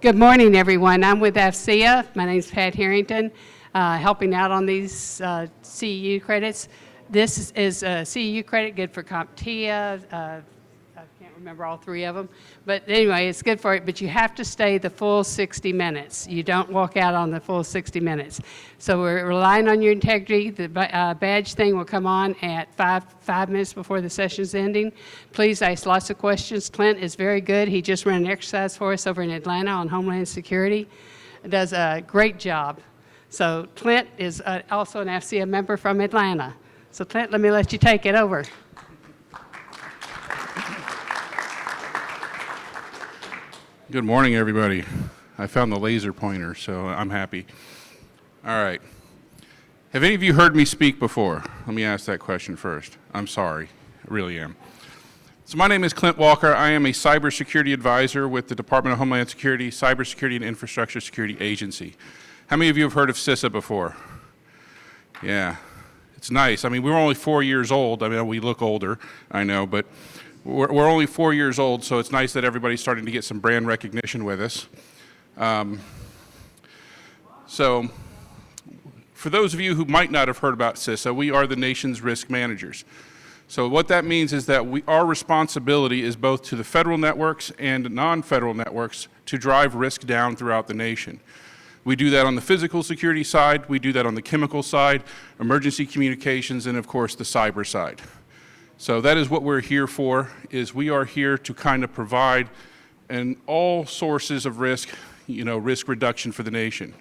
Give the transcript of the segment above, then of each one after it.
Good morning, everyone. I'm with AFCEA. My name's Pat Harrington, helping out on these CEU credits. This is a CEU credit good for CompTIA. I can't remember all three of them. But anyway, it's good for it, but you have to stay the full 60 minutes. You don't walk out on the full 60 minutes. So we're relying on your integrity. The badge thing will come on at five minutes before the session's ending. Please ask lots of questions. Klint is very good. He just ran an exercise for us over in Atlanta on Homeland Security. Does a great job. So Klint is also an AFCEA member from Atlanta. So Klint, let me let you take it over. Good morning, everybody. I found the laser pointer, so I'm happy. All right. Have any of you heard me speak before? Let me ask that question first. I'm sorry. I really am. So my name is Klint Walker. I am a cybersecurity advisor with the Department of Homeland Security, Cybersecurity and Infrastructure Security Agency. How many of you have heard of CISA before? Yeah. It's nice. I mean, we're only 4 years old. I mean, we look older, I know, but we're only 4 years old, so it's nice that everybody's starting to get some brand recognition with us. So for those of you who might not have heard about CISA, we are the nation's risk managers. So what that means is that our responsibility is both to the federal networks and non-federal networks to drive risk down throughout the nation. We do that on the physical security side, we do that on the chemical side, emergency communications, and of course the cyber side. So that is what we're here for, is we are here to kind of provide all sources of risk, risk reduction for the nation.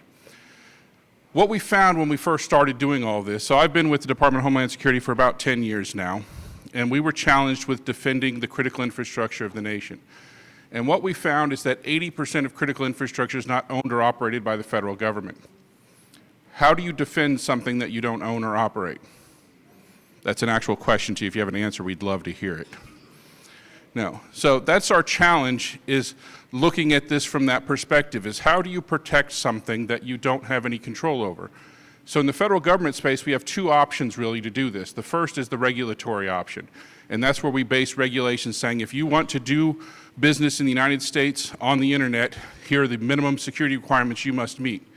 What we found when we first started doing all this, so I've been with the Department of Homeland Security for about 10 years now, and we were challenged with defending the critical infrastructure of the nation. And what we found is that 80% of critical infrastructure is not owned or operated by the federal government. How do you defend something that you don't own or operate? That's an actual question to you. If you have an answer, we'd love to hear it. No. So that's our challenge, is looking at this from that perspective, is how do you protect something that you don't have any control over? So in the federal government space, we have two options really to do this. The first is the regulatory option, and that's where we base regulations saying if you want to do business in the United States on the internet, here are the minimum security requirements you must meet.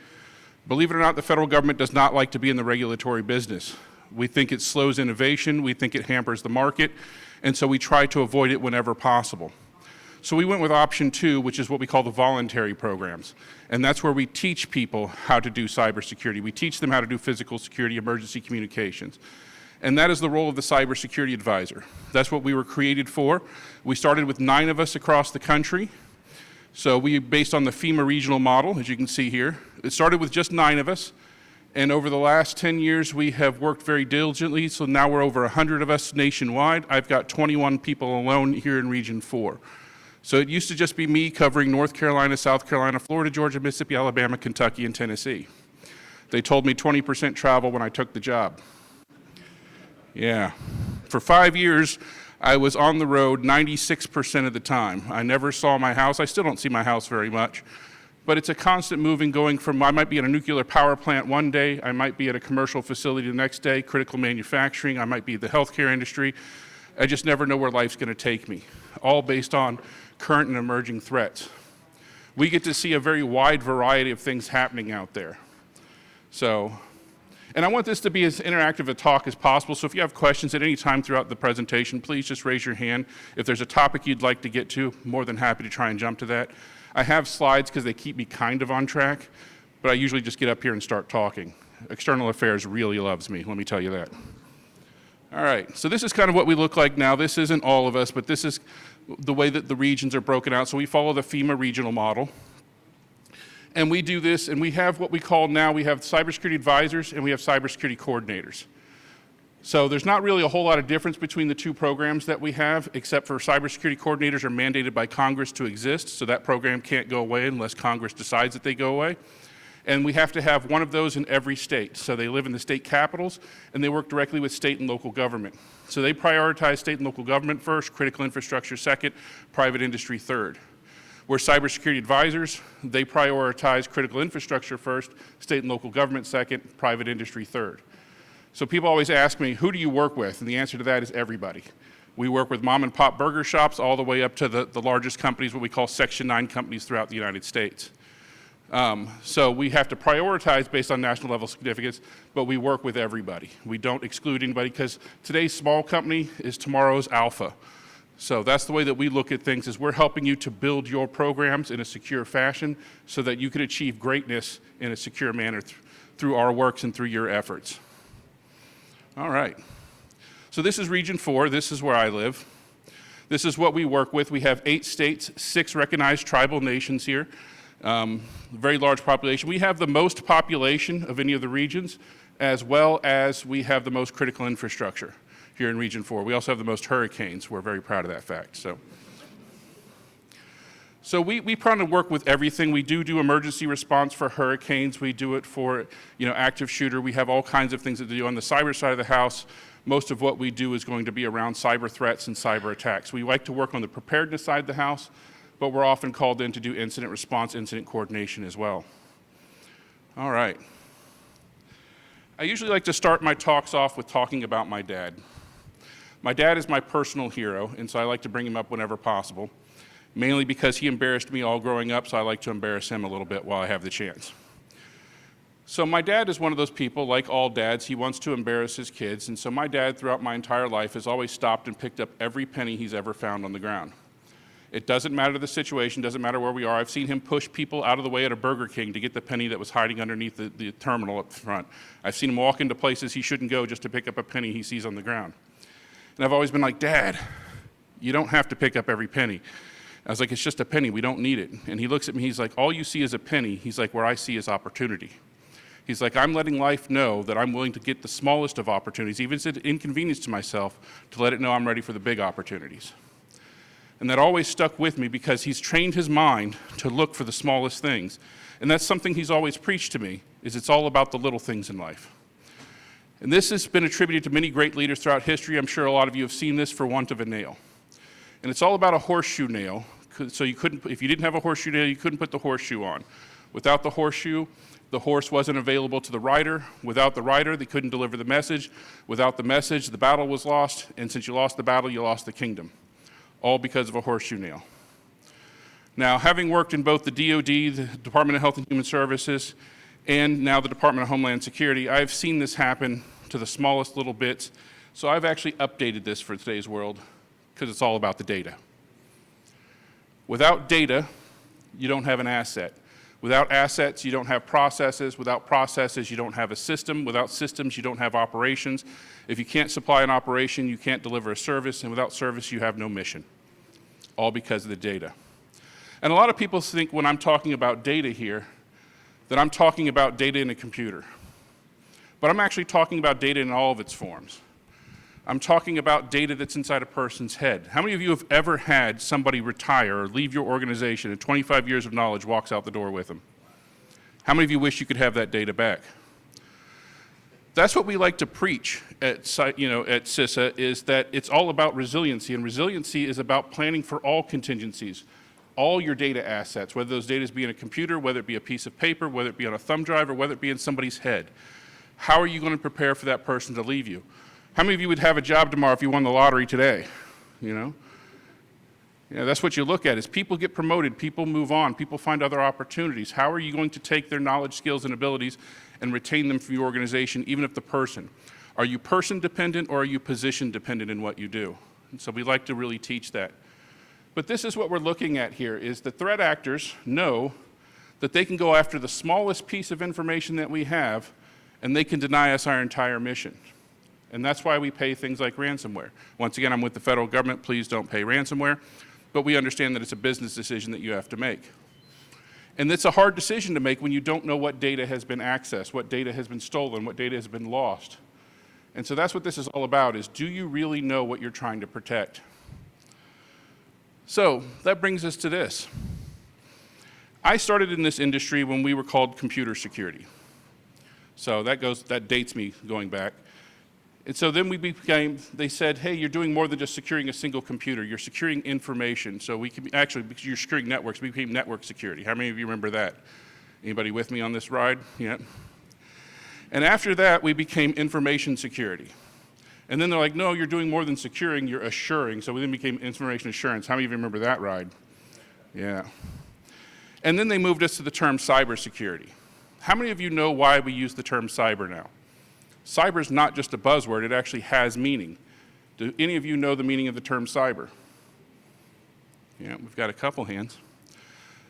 Believe it or not, the federal government does not like to be in the regulatory business. We think it slows innovation, we think it hampers the market, and so we try to avoid it whenever possible. So we went with option 2, which is what we call the voluntary programs. And that's where we teach people how to do cybersecurity. We teach them how to do physical security, emergency communications. And that is the role of the cybersecurity advisor. That's what we were created for. We started with 9 of us across the country. So we, based on the FEMA regional model, as you can see here, it started with just 9 of us. And over the last 10 years, we have worked very diligently, so now we're over 100 of us nationwide. I've got 21 people alone here in Region 4. So it used to just be me covering North Carolina, South Carolina, Florida, Georgia, Mississippi, Alabama, Kentucky, and Tennessee. They told me 20% travel when I took the job. Yeah. For 5 years, I was on the road 96% of the time. I never saw my house. I still don't see my house very much. But it's a constant moving, going from, I might be at a nuclear power plant one day, I might be at a commercial facility the next day, critical manufacturing, I might be in the healthcare industry. I just never know where life's going to take me, all based on current and emerging threats. We get to see a very wide variety of things happening out there. So, and I want this to be as interactive a talk as possible, so if you have questions at any time throughout the presentation, please just raise your hand. If there's a topic you'd like to get to, more than happy to try and jump to that. I have slides because they keep me kind of on track, but I usually just get up here and start talking. External Affairs really loves me, let me tell you that. All right, so this is kind of what we look like now. This isn't all of us, but this is the way that the regions are broken out. So we follow the FEMA regional model. And we do this, and we have what we call now, we have cybersecurity advisors and we have cybersecurity coordinators. So there's not really a whole lot of difference between the two programs that we have, except for cybersecurity coordinators are mandated by Congress to exist, so that program can't go away unless Congress decides that they go away. And we have to have one of those in every state. So they live in the state capitals, and they work directly with state and local government. So they prioritize state and local government first, critical infrastructure second, private industry third. We're cybersecurity advisors. They prioritize critical infrastructure first, state and local government second, private industry third. So people always ask me, who do you work with? And the answer to that is everybody. We work with mom and pop burger shops all the way up to the largest companies, what we call Section 9 companies throughout the United States. So we have to prioritize based on national level significance, but we work with everybody. We don't exclude anybody because today's small company is tomorrow's alpha. So that's the way that we look at things, is we're helping you to build your programs in a secure fashion so that you can achieve greatness in a secure manner through our works and through your efforts. All right. So this is Region 4. This is where I live. This is what we work with. We have 8 states, 6 recognized tribal nations here. Very large population. We have the most population of any of the regions, as well as we have the most critical infrastructure here in Region 4. We also have the most hurricanes. We're very proud of that fact. So we try to work with everything. We do emergency response for hurricanes. We do it for, active shooter. We have all kinds of things that do. On the cyber side of the house, most of what we do is going to be around cyber threats and cyber attacks. We like to work on the preparedness side of the house, but we're often called in to do incident response, incident coordination as well. All right. I usually like to start my talks off with talking about my dad. My dad is my personal hero, and so I like to bring him up whenever possible, mainly because he embarrassed me all growing up, so I like to embarrass him a little bit while I have the chance. So my dad is one of those people, like all dads, he wants to embarrass his kids, and so my dad, throughout my entire life, has always stopped and picked up every penny he's ever found on the ground. It doesn't matter the situation, doesn't matter where we are. I've seen him push people out of the way at a Burger King to get the penny that was hiding underneath the terminal up front. I've seen him walk into places he shouldn't go just to pick up a penny he sees on the ground. And I've always been like, Dad, you don't have to pick up every penny. I was like, it's just a penny, we don't need it. And he looks at me, he's like, all you see is a penny. He's like, where I see is opportunity. He's like, I'm letting life know that I'm willing to get the smallest of opportunities, even if it's an inconvenience to myself, to let it know I'm ready for the big opportunities. And that always stuck with me because he's trained his mind to look for the smallest things. And that's something he's always preached to me, is it's all about the little things in life. And this has been attributed to many great leaders throughout history. I'm sure a lot of you have seen this, for want of a nail. And it's all about a horseshoe nail. So if you didn't have a horseshoe nail, you couldn't put the horseshoe on. Without the horseshoe, the horse wasn't available to the rider. Without the rider, they couldn't deliver the message. Without the message, the battle was lost. And since you lost the battle, you lost the kingdom. All because of a horseshoe nail. Now, having worked in both the DoD, the Department of Health and Human Services, and now the Department of Homeland Security, I've seen this happen to the smallest little bits. So I've actually updated this for today's world, because it's all about the data. Without data, you don't have an asset. Without assets, you don't have processes. Without processes, you don't have a system. Without systems, you don't have operations. If you can't supply an operation, you can't deliver a service. And without service, you have no mission. All because of the data. And a lot of people think when I'm talking about data here, that I'm talking about data in a computer. But I'm actually talking about data in all of its forms. I'm talking about data that's inside a person's head. How many of you have ever had somebody retire or leave your organization and 25 years of knowledge walks out the door with them? How many of you wish you could have that data back? That's what we like to preach at CISA, is that it's all about resiliency, and resiliency is about planning for all contingencies, all your data assets, whether those data be in a computer, whether it be a piece of paper, whether it be on a thumb drive, or whether it be in somebody's head. How are you going to prepare for that person to leave you? How many of you would have a job tomorrow if you won the lottery today? That's what you look at, is people get promoted, people move on, people find other opportunities. How are you going to take their knowledge, skills, and abilities and retain them for your organization, even if the person? Are you person dependent or are you position dependent in what you do? And so we like to really teach that. But this is what we're looking at here, is the threat actors know that they can go after the smallest piece of information that we have, and they can deny us our entire mission. And that's why we pay things like ransomware. Once again, I'm with the federal government, please don't pay ransomware, but we understand that it's a business decision that you have to make. And it's a hard decision to make when you don't know what data has been accessed, what data has been stolen, what data has been lost. And so that's what this is all about, is do you really know what you're trying to protect? So that brings us to this. I started in this industry when we were called computer security. So that dates me going back. And so then they said, hey, you're doing more than just securing a single computer. You're securing information. So because you're securing networks, we became network security. How many of you remember that? Anybody with me on this ride? Yeah. And after that, we became information security. And then they're like, no, you're doing more than securing, you're assuring. So we then became information assurance. How many of you remember that ride? Yeah. And then they moved us to the term cybersecurity. How many of you know why we use the term cyber now? Cyber is not just a buzzword, it actually has meaning. Do any of you know the meaning of the term cyber? Yeah, we've got a couple hands.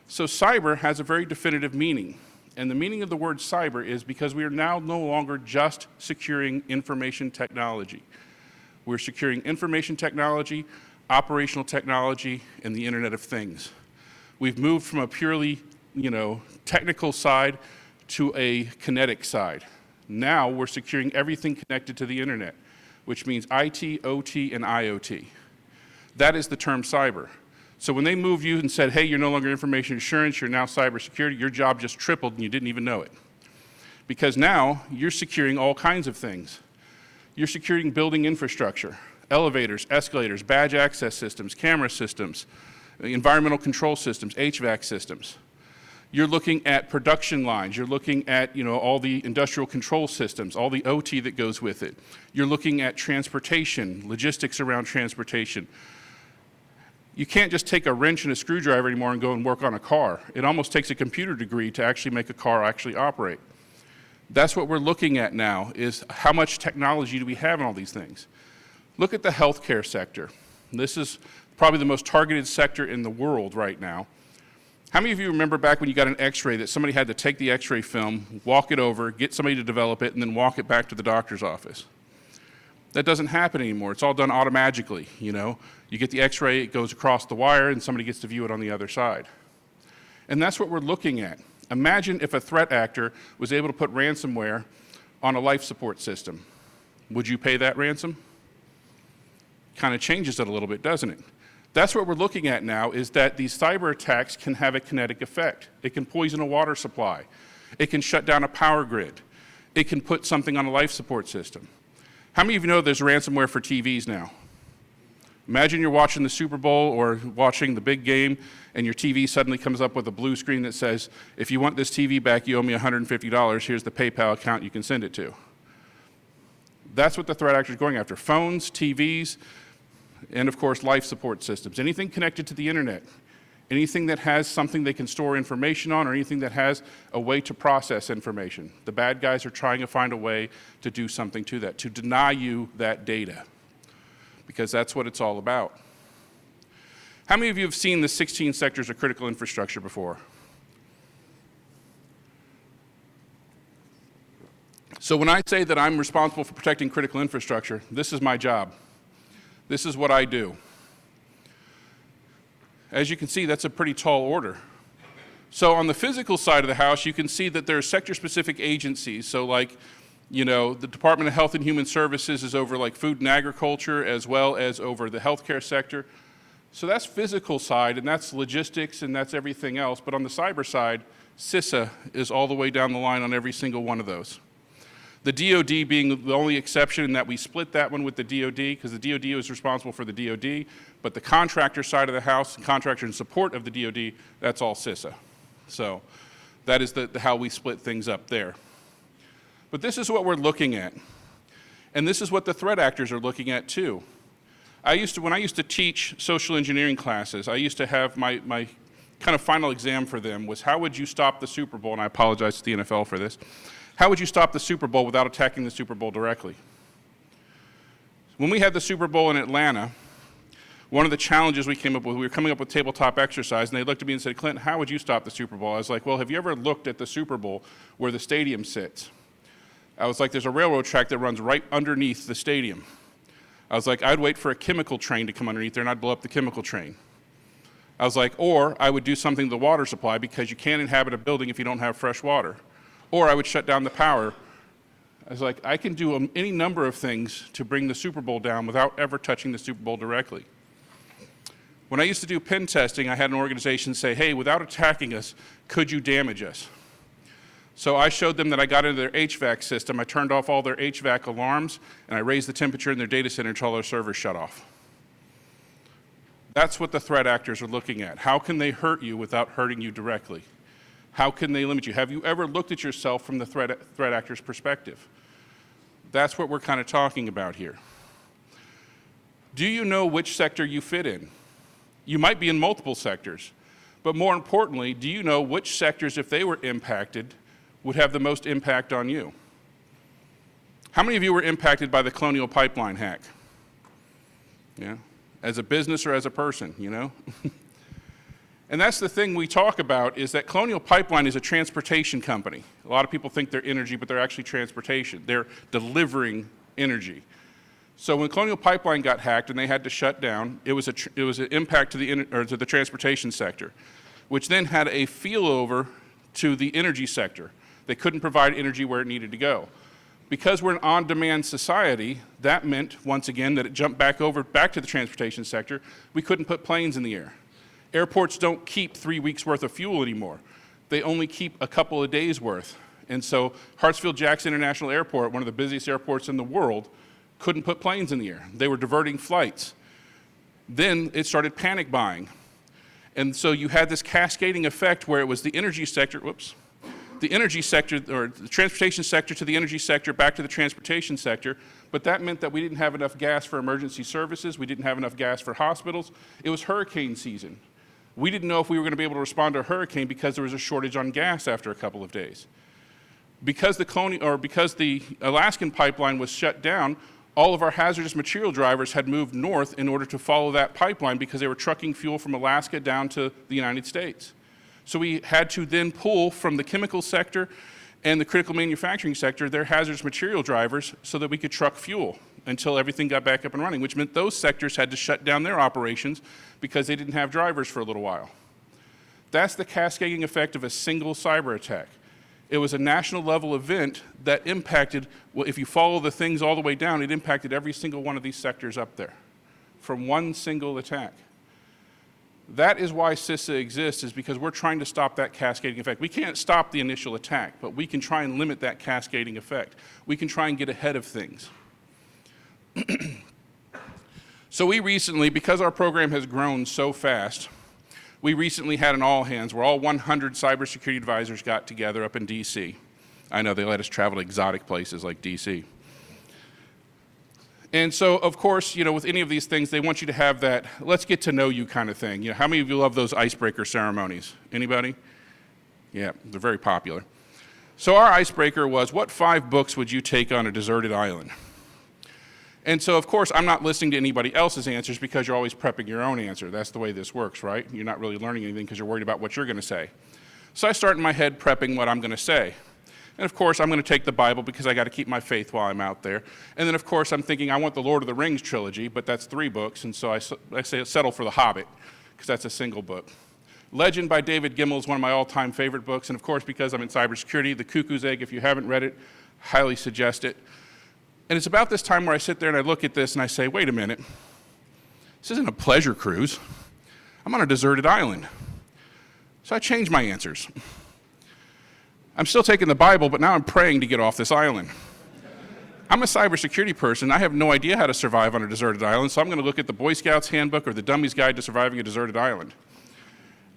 So cyber has a very definitive meaning. And the meaning of the word cyber is because we are now no longer just securing information technology. We're securing information technology, operational technology, and the Internet of Things. We've moved from a purely, technical side to a kinetic side. Now we're securing everything connected to the Internet, which means IT, OT, and IoT. That is the term cyber. So when they moved you and said, hey, you're no longer information assurance, you're now cybersecurity, your job just tripled and you didn't even know it. Because now you're securing all kinds of things. You're securing building infrastructure, elevators, escalators, badge access systems, camera systems, environmental control systems, HVAC systems. You're looking at production lines. You're looking at all the industrial control systems, all the OT that goes with it. You're looking at transportation, logistics around transportation. You can't just take a wrench and a screwdriver anymore and go and work on a car. It almost takes a computer degree to actually make a car actually operate. That's what we're looking at now, is how much technology do we have in all these things. Look at the healthcare sector. This is probably the most targeted sector in the world right now. How many of you remember back when you got an x-ray that somebody had to take the x-ray film, walk it over, get somebody to develop it, and then walk it back to the doctor's office? That doesn't happen anymore. It's all done automatically, You get the x-ray, it goes across the wire, and somebody gets to view it on the other side. And that's what we're looking at. Imagine if a threat actor was able to put ransomware on a life support system. Would you pay that ransom? Kind of changes it a little bit, doesn't it? That's what we're looking at now, is that these cyber attacks can have a kinetic effect. It can poison a water supply. It can shut down a power grid. It can put something on a life support system. How many of you know there's ransomware for TVs now? Imagine you're watching the Super Bowl or watching the big game, and your TV suddenly comes up with a blue screen that says, if you want this TV back, you owe me $150. Here's the PayPal account you can send it to. That's what the threat actor is going after. Phones, TVs, and of course, life support systems. Anything connected to the Internet. Anything that has something they can store information on, or anything that has a way to process information. The bad guys are trying to find a way to do something to that, to deny you that data, because that's what it's all about. How many of you have seen the 16 sectors of critical infrastructure before? So when I say that I'm responsible for protecting critical infrastructure, this is my job. This is what I do. As you can see, that's a pretty tall order. So on the physical side of the house, you can see that there are sector-specific agencies. So like, the Department of Health and Human Services is over like food and agriculture, as well as over the healthcare sector. So that's physical side, and that's logistics, and that's everything else. But on the cyber side, CISA is all the way down the line on every single one of those. The DoD being the only exception in that we split that one with the DoD, because the DoD was responsible for the DoD, but the contractor side of the house, the contractor in support of the DoD, that's all CISA. So that is how we split things up there. But this is what we're looking at. And this is what the threat actors are looking at too. When I used to teach social engineering classes, I used to have my kind of final exam for them was, how would you stop the Super Bowl? And I apologize to the NFL for this. How would you stop the Super Bowl without attacking the Super Bowl directly? When we had the Super Bowl in Atlanta, one of the challenges we came up with, we were coming up with tabletop exercise, and they looked at me and said, Klint, how would you stop the Super Bowl? I was like, well, have you ever looked at the Super Bowl where the stadium sits? I was like, there's a railroad track that runs right underneath the stadium. I was like, I'd wait for a chemical train to come underneath there, and I'd blow up the chemical train. I was like, or I would do something to the water supply, because you can't inhabit a building if you don't have fresh water. Or I would shut down the power. I was like, I can do any number of things to bring the Super Bowl down without ever touching the Super Bowl directly. When I used to do pen testing, I had an organization say, hey, without attacking us, could you damage us? So I showed them that I got into their HVAC system, I turned off all their HVAC alarms, and I raised the temperature in their data center until their servers shut off. That's what the threat actors are looking at. How can they hurt you without hurting you directly? How can they limit you? Have you ever looked at yourself from the threat actor's perspective? That's what we're kind of talking about here. Do you know which sector you fit in? You might be in multiple sectors, But more importantly, do you know which sectors, if they were impacted, would have the most impact on you? How many of you were impacted by the Colonial Pipeline hack? Yeah, as a business or as a person, you know? And that's the thing we talk about, is that Colonial Pipeline is a transportation company. A lot of people think they're energy, but they're actually transportation. They're delivering energy. So when Colonial Pipeline got hacked and they had to shut down, it was an impact to the transportation sector, which then had a spillover to the energy sector. They couldn't provide energy where it needed to go. Because we're an on-demand society, that meant, once again, that it jumped back to the transportation sector. We couldn't put planes in the air. Airports don't keep 3 weeks worth of fuel anymore. They only keep a couple of days worth. And so Hartsfield-Jackson International Airport, one of the busiest airports in the world, couldn't put planes in the air. They were diverting flights. Then it started panic buying. And so you had this cascading effect where it was the energy sector, the energy sector, or the transportation sector to the energy sector, back to the transportation sector, but that meant that we didn't have enough gas for emergency services, we didn't have enough gas for hospitals. It was hurricane season. We didn't know if we were going to be able to respond to a hurricane because there was a shortage on gas after a couple of days. Because the Alaskan pipeline was shut down, all of our hazardous material drivers had moved north in order to follow that pipeline because they were trucking fuel from Alaska down to the United States. So we had to then pull from the chemical sector and the critical manufacturing sector their hazardous material drivers so that we could truck fuel until everything got back up and running, which meant those sectors had to shut down their operations because they didn't have drivers for a little while. That's the cascading effect of a single cyber attack. It was a national level event that impacted, well, if you follow the things all the way down, it impacted every single one of these sectors up there from one single attack. That is why CISA exists, is because we're trying to stop that cascading effect. We can't stop the initial attack, but we can try and limit that cascading effect. We can try and get ahead of things. So we recently, because our program has grown so fast, we recently had an all-hands where all 100 cybersecurity advisors got together up in DC. I know they let us travel to exotic places like DC. And so, of course, you know, with any of these things, they want you to have that let's get to know you kind of thing. You know, how many of you love those icebreaker ceremonies? Anybody? Yeah, they're very popular. So our icebreaker was, what 5 books would you take on a deserted island? And so, of course, I'm not listening to anybody else's answers because you're always prepping your own answer. That's the way this works, right? You're not really learning anything because you're worried about what you're going to say. So I start in my head prepping what I'm going to say. And of course, I'm going to take the Bible because I got to keep my faith while I'm out there. And then, of course, I'm thinking I want the Lord of the Rings trilogy, but that's 3 books. And so I say settle for The Hobbit because that's a single book. Legend by David Gemmell is one of my all-time favorite books. And of course, because I'm in cybersecurity, The Cuckoo's Egg, if you haven't read it, highly suggest it. And it's about this time where I sit there and I look at this and I say, wait a minute, this isn't a pleasure cruise. I'm on a deserted island. So I changed my answers. I'm still taking the Bible, but now I'm praying to get off this island. I'm a cybersecurity person. I have no idea how to survive on a deserted island, so I'm going to look at the Boy Scouts Handbook or the Dummy's Guide to Surviving a Deserted Island.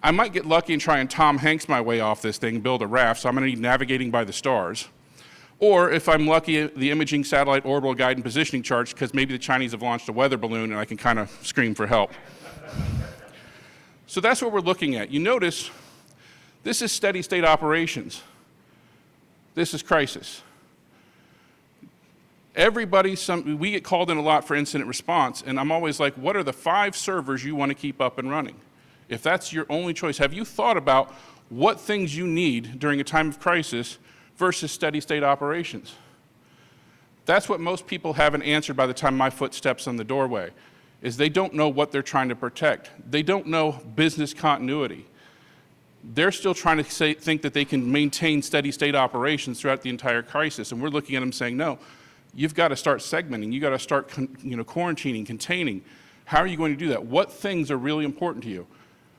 I might get lucky and try and Tom Hanks my way off this thing and build a raft, so I'm going to need navigating by the stars. Or if I'm lucky, the imaging satellite orbital guide and positioning charts, because maybe the Chinese have launched a weather balloon and I can kind of scream for help. So that's what we're looking at. You notice this is steady state operations. This is crisis. We get called in a lot for incident response, and I'm always like, what are the 5 servers you want to keep up and running? If that's your only choice, have you thought about what things you need during a time of crisis versus steady state operations? That's what most people haven't answered by the time my foot steps on the doorway, is they don't know what they're trying to protect. They don't know business continuity. They're still trying to think that they can maintain steady state operations throughout the entire crisis, and we're looking at them saying, no, you've got to start segmenting, you've got to start quarantining, containing. How are you going to do that? What things are really important to you?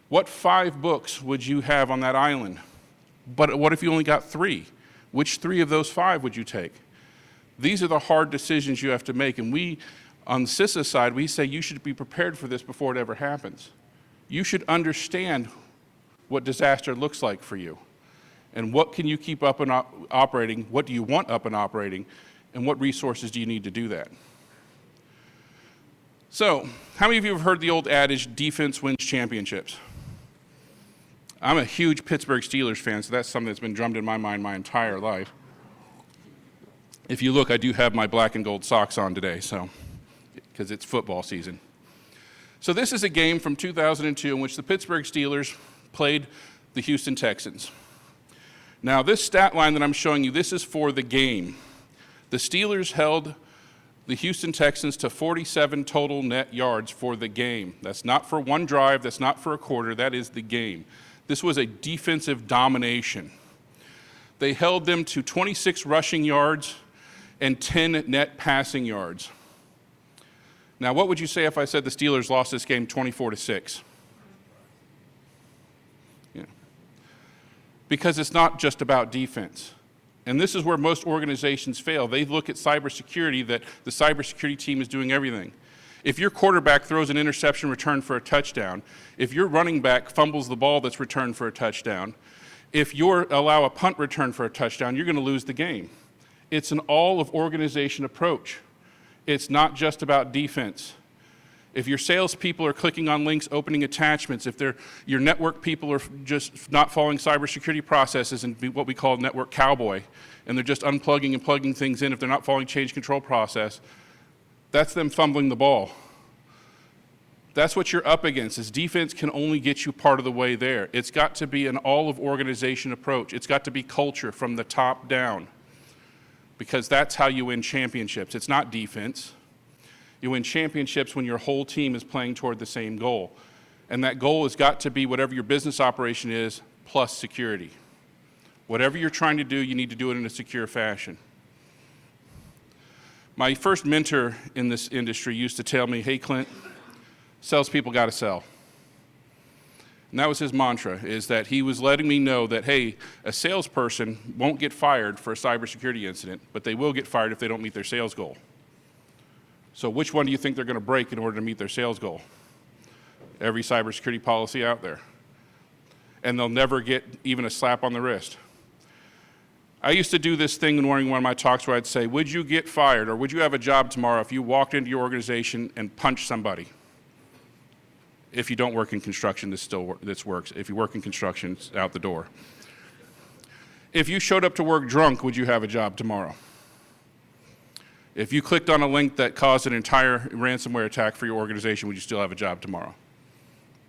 What 5 books would you have on that island? But what if you only got 3? Which 3 of those 5 would you take? These are the hard decisions you have to make, and we, on the CISA side, we say you should be prepared for this before it ever happens. You should understand what disaster looks like for you, and what can you keep up and operating, what do you want up and operating, and what resources do you need to do that? So, how many of you have heard the old adage, defense wins championships? I'm a huge Pittsburgh Steelers fan, so that's something that's been drummed in my mind my entire life. If you look, I do have my black and gold socks on today, so because it's football season. So this is a game from 2002 in which the Pittsburgh Steelers played the Houston Texans. Now, this stat line that I'm showing you, this is for the game. The Steelers held the Houston Texans to 47 total net yards for the game. That's not for one drive, that's not for a quarter, that is the game. This was a defensive domination. They held them to 26 rushing yards and 10 net passing yards. Now, what would you say if I said the Steelers lost this game 24-6? Yeah. Because it's not just about defense. And this is where most organizations fail. They look at cybersecurity, that the cybersecurity team is doing everything. If your quarterback throws an interception return for a touchdown, if your running back fumbles the ball that's returned for a touchdown, if you allow a punt return for a touchdown, you're going to lose the game. It's an all-of-organization approach. It's not just about defense. If your salespeople are clicking on links, opening attachments, if your network people are just not following cybersecurity processes and what we call network cowboy, and they're just unplugging and plugging things in, if they're not following change control process, that's them fumbling the ball. That's what you're up against, is defense can only get you part of the way there. It's got to be an all-of-organization approach. It's got to be culture from the top down, because that's how you win championships. It's not defense. You win championships when your whole team is playing toward the same goal. And that goal has got to be whatever your business operation is, plus security. Whatever you're trying to do, you need to do it in a secure fashion. My first mentor in this industry used to tell me, hey, Klint, salespeople got to sell. And that was his mantra, is that he was letting me know that, hey, a salesperson won't get fired for a cybersecurity incident, but they will get fired if they don't meet their sales goal. So which one do you think they're going to break in order to meet their sales goal? Every cybersecurity policy out there. And they'll never get even a slap on the wrist. I used to do this thing during one of my talks where I'd say, would you get fired or would you have a job tomorrow if you walked into your organization and punched somebody? If you don't work in construction, this works. If you work in construction, it's out the door. If you showed up to work drunk, would you have a job tomorrow? If you clicked on a link that caused an entire ransomware attack for your organization, would you still have a job tomorrow?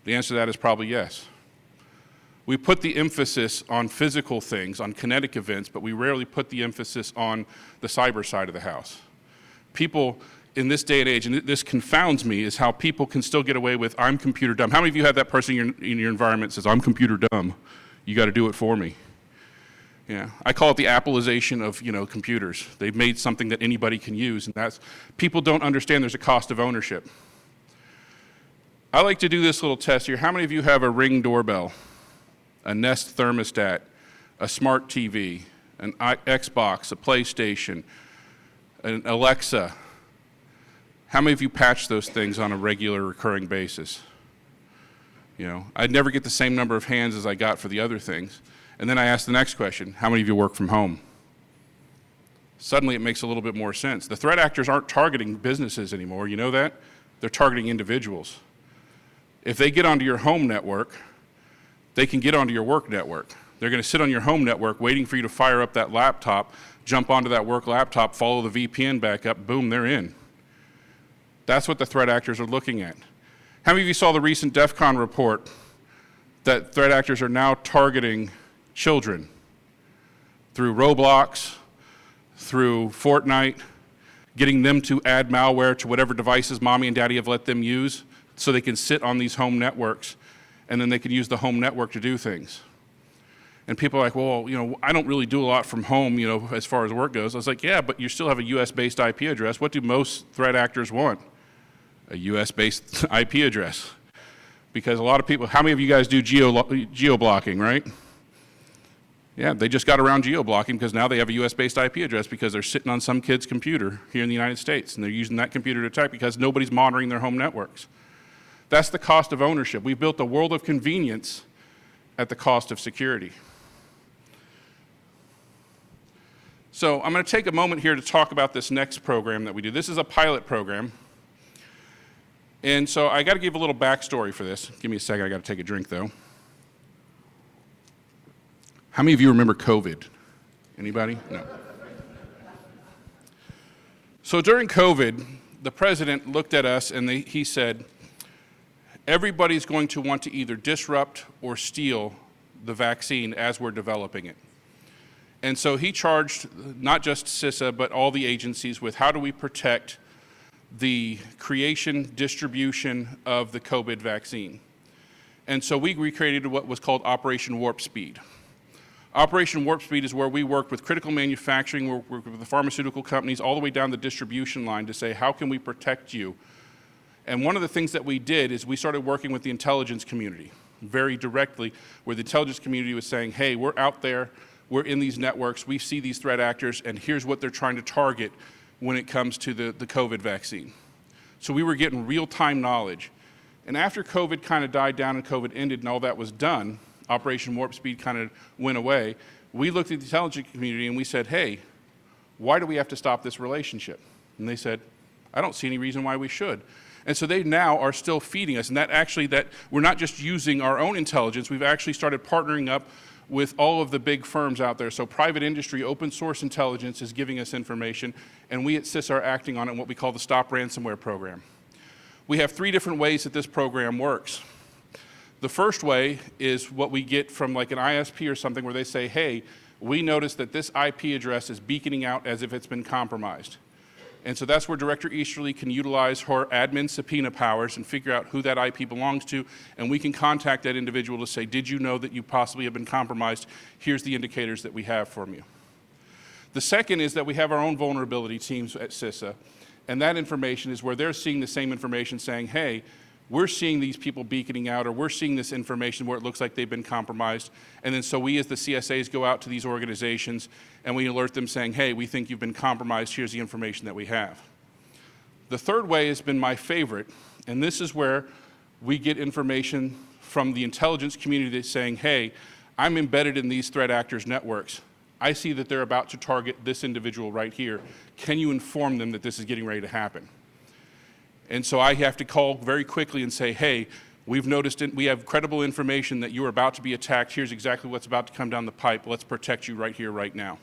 The answer to that is probably yes. We put the emphasis on physical things, on kinetic events, but we rarely put the emphasis on the cyber side of the house. People in this day and age, and this confounds me, is how people can still get away with, I'm computer dumb. How many of you have that person in your environment that says, I'm computer dumb, you got to do it for me? Yeah, I call it the Appleization of computers. They've made something that anybody can use, and that's, people don't understand there's a cost of ownership. I like to do this little test here. How many of you have a Ring doorbell, a Nest thermostat, a smart TV, an Xbox, a PlayStation, an Alexa? How many of you patch those things on a regular, recurring basis? I'd never get the same number of hands as I got for the other things. And then I ask the next question, how many of you work from home? Suddenly it makes a little bit more sense. The threat actors aren't targeting businesses anymore, you know that? They're targeting individuals. If they get onto your home network, they can get onto your work network. They're going to sit on your home network waiting for you to fire up that laptop, jump onto that work laptop, follow the VPN back up, boom, they're in. That's what the threat actors are looking at. How many of you saw the recent DEF CON report that threat actors are now targeting children through Roblox, through Fortnite, getting them to add malware to whatever devices mommy and daddy have let them use so they can sit on these home networks, and then they can use the home network to do things. And people are like, well, I don't really do a lot from home, as far as work goes. I was like, yeah, but you still have a US-based IP address. What do most threat actors want? A US-based IP address. Because a lot of people, how many of you guys do geo-blocking, right? Yeah, they just got around geo-blocking because now they have a US-based IP address because they're sitting on some kid's computer here in the United States, and they're using that computer to attack because nobody's monitoring their home networks. That's the cost of ownership. We've built a world of convenience at the cost of security. So I'm going to take a moment here to talk about this next program that we do. This is a pilot program. And so I got to give a little backstory for this. Give me a second, I got to take a drink though. How many of you remember COVID? Anybody? No. So during COVID, the president looked at us and he said, everybody's going to want to either disrupt or steal the vaccine as we're developing it. And so he charged not just CISA, but all the agencies with how do we protect the creation, distribution of the COVID vaccine. And so we recreated what was called Operation Warp Speed. Operation Warp Speed is where we worked with critical manufacturing, we worked with the pharmaceutical companies, all the way down the distribution line to say, how can we protect you? And one of the things that we did is we started working with the intelligence community very directly, where the intelligence community was saying, hey, we're out there, we're in these networks, we see these threat actors, and here's what they're trying to target when it comes to the COVID vaccine. So we were getting real-time knowledge. And after COVID kind of died down and COVID ended and all that was done, Operation Warp Speed kind of went away, we looked at the intelligence community and we said, hey, why do we have to stop this relationship? And they said, I don't see any reason why we should. And so they now are still feeding us. And that we're not just using our own intelligence, we've actually started partnering up with all of the big firms out there. So private industry, open source intelligence is giving us information, and we at CISA are acting on it in what we call the Stop Ransomware program. We have 3 different ways that this program works. The first way is what we get from like an ISP or something where they say, hey, we noticed that this IP address is beaconing out as if it's been compromised. And so that's where Director Easterly can utilize her admin subpoena powers and figure out who that IP belongs to, and we can contact that individual to say, did you know that you possibly have been compromised? Here's the indicators that we have from you. The second is that we have our own vulnerability teams at CISA, and that information is where they're seeing the same information saying, hey, we're seeing these people beaconing out, or we're seeing this information where it looks like they've been compromised. And then so we as the CSAs go out to these organizations and we alert them saying, hey, we think you've been compromised, here's the information that we have. The third way has been my favorite, and this is where we get information from the intelligence community that's saying, hey, I'm embedded in these threat actors' networks. I see that they're about to target this individual right here. Can you inform them that this is getting ready to happen? And so I have to call very quickly and say, hey, we've noticed we have credible information that you're about to be attacked. Here's exactly what's about to come down the pipe. Let's protect you right here, right now.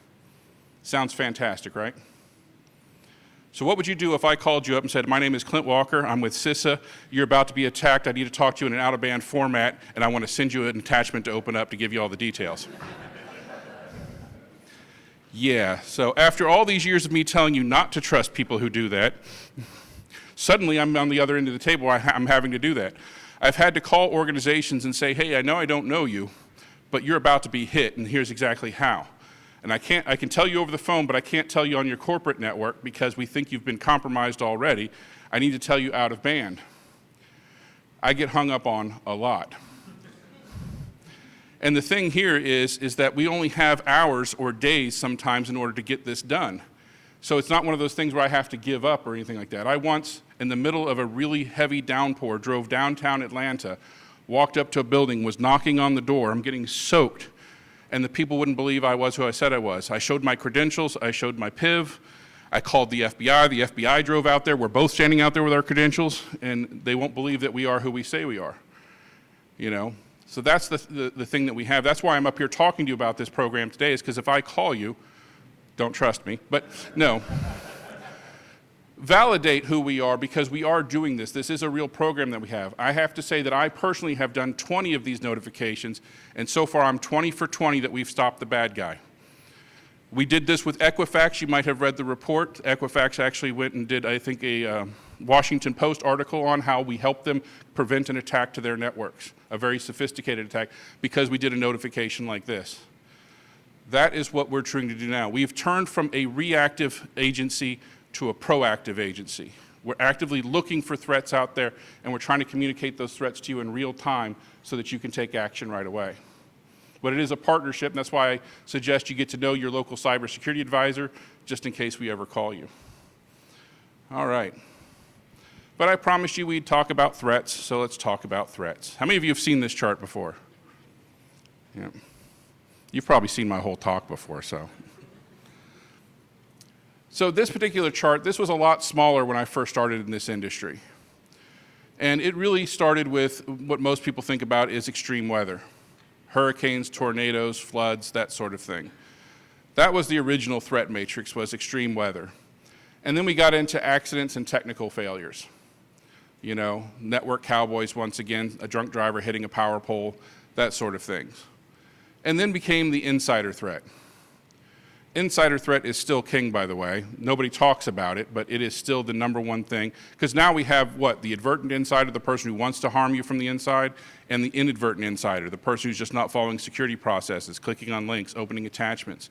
Sounds fantastic, right? So what would you do if I called you up and said, my name is Klint Walker, I'm with CISA, you're about to be attacked, I need to talk to you in an out-of-band format, and I want to send you an attachment to open up to give you all the details. Yeah, so after all these years of me telling you not to trust people who do that, suddenly I'm on the other end of the table, I'm having to do that. I've had to call organizations and say, hey, I know I don't know you, but you're about to be hit, and here's exactly how. And I can tell you over the phone, but I can't tell you on your corporate network because we think you've been compromised already. I need to tell you out of band. I get hung up on a lot. And the thing here is that we only have hours or days sometimes in order to get this done. So it's not one of those things where I have to give up or anything like that. I once, in the middle of a really heavy downpour, drove downtown Atlanta, walked up to a building, was knocking on the door, I'm getting soaked, and the people wouldn't believe I was who I said I was. I showed my credentials, I showed my PIV, I called the FBI drove out there, we're both standing out there with our credentials, and they won't believe that we are who we say we are, you know? So that's the thing that we have. That's why I'm up here talking to you about this program today, is because if I call you, don't trust me, but no. Validate who we are, because we are doing this. This is a real program that we have. I have to say that I personally have done 20 of these notifications, and so far I'm 20 for 20 that we've stopped the bad guy. We did this with Equifax. You might have read the report. Equifax actually went and did, I think, a Washington Post article on how we helped them prevent an attack to their networks, a very sophisticated attack, because we did a notification like this. That is what we're trying to do now. We've turned from a reactive agency to a proactive agency. We're actively looking for threats out there, and we're trying to communicate those threats to you in real time so that you can take action right away. But it is a partnership, and that's why I suggest you get to know your local cybersecurity advisor, just in case we ever call you. All right. But I promised you we'd talk about threats, so let's talk about threats. How many of you have seen this chart before? Yeah. You've probably seen my whole talk before, so. So this particular chart, this was a lot smaller when I first started in this industry. And it really started with what most people think about is extreme weather. hurricanes, tornadoes, floods, that sort of thing. That was the original threat matrix, was extreme weather. And then we got into accidents and technical failures. You know, network cowboys, once again, a drunk driver hitting a power pole, that sort of things. And then became the insider threat. Insider threat is still king, by the way. Nobody talks about it, but it is still the number one thing. Because now we have what? The advertent insider, the person who wants to harm you from the inside, and the inadvertent insider, the person who's just not following security processes, clicking on links, opening attachments.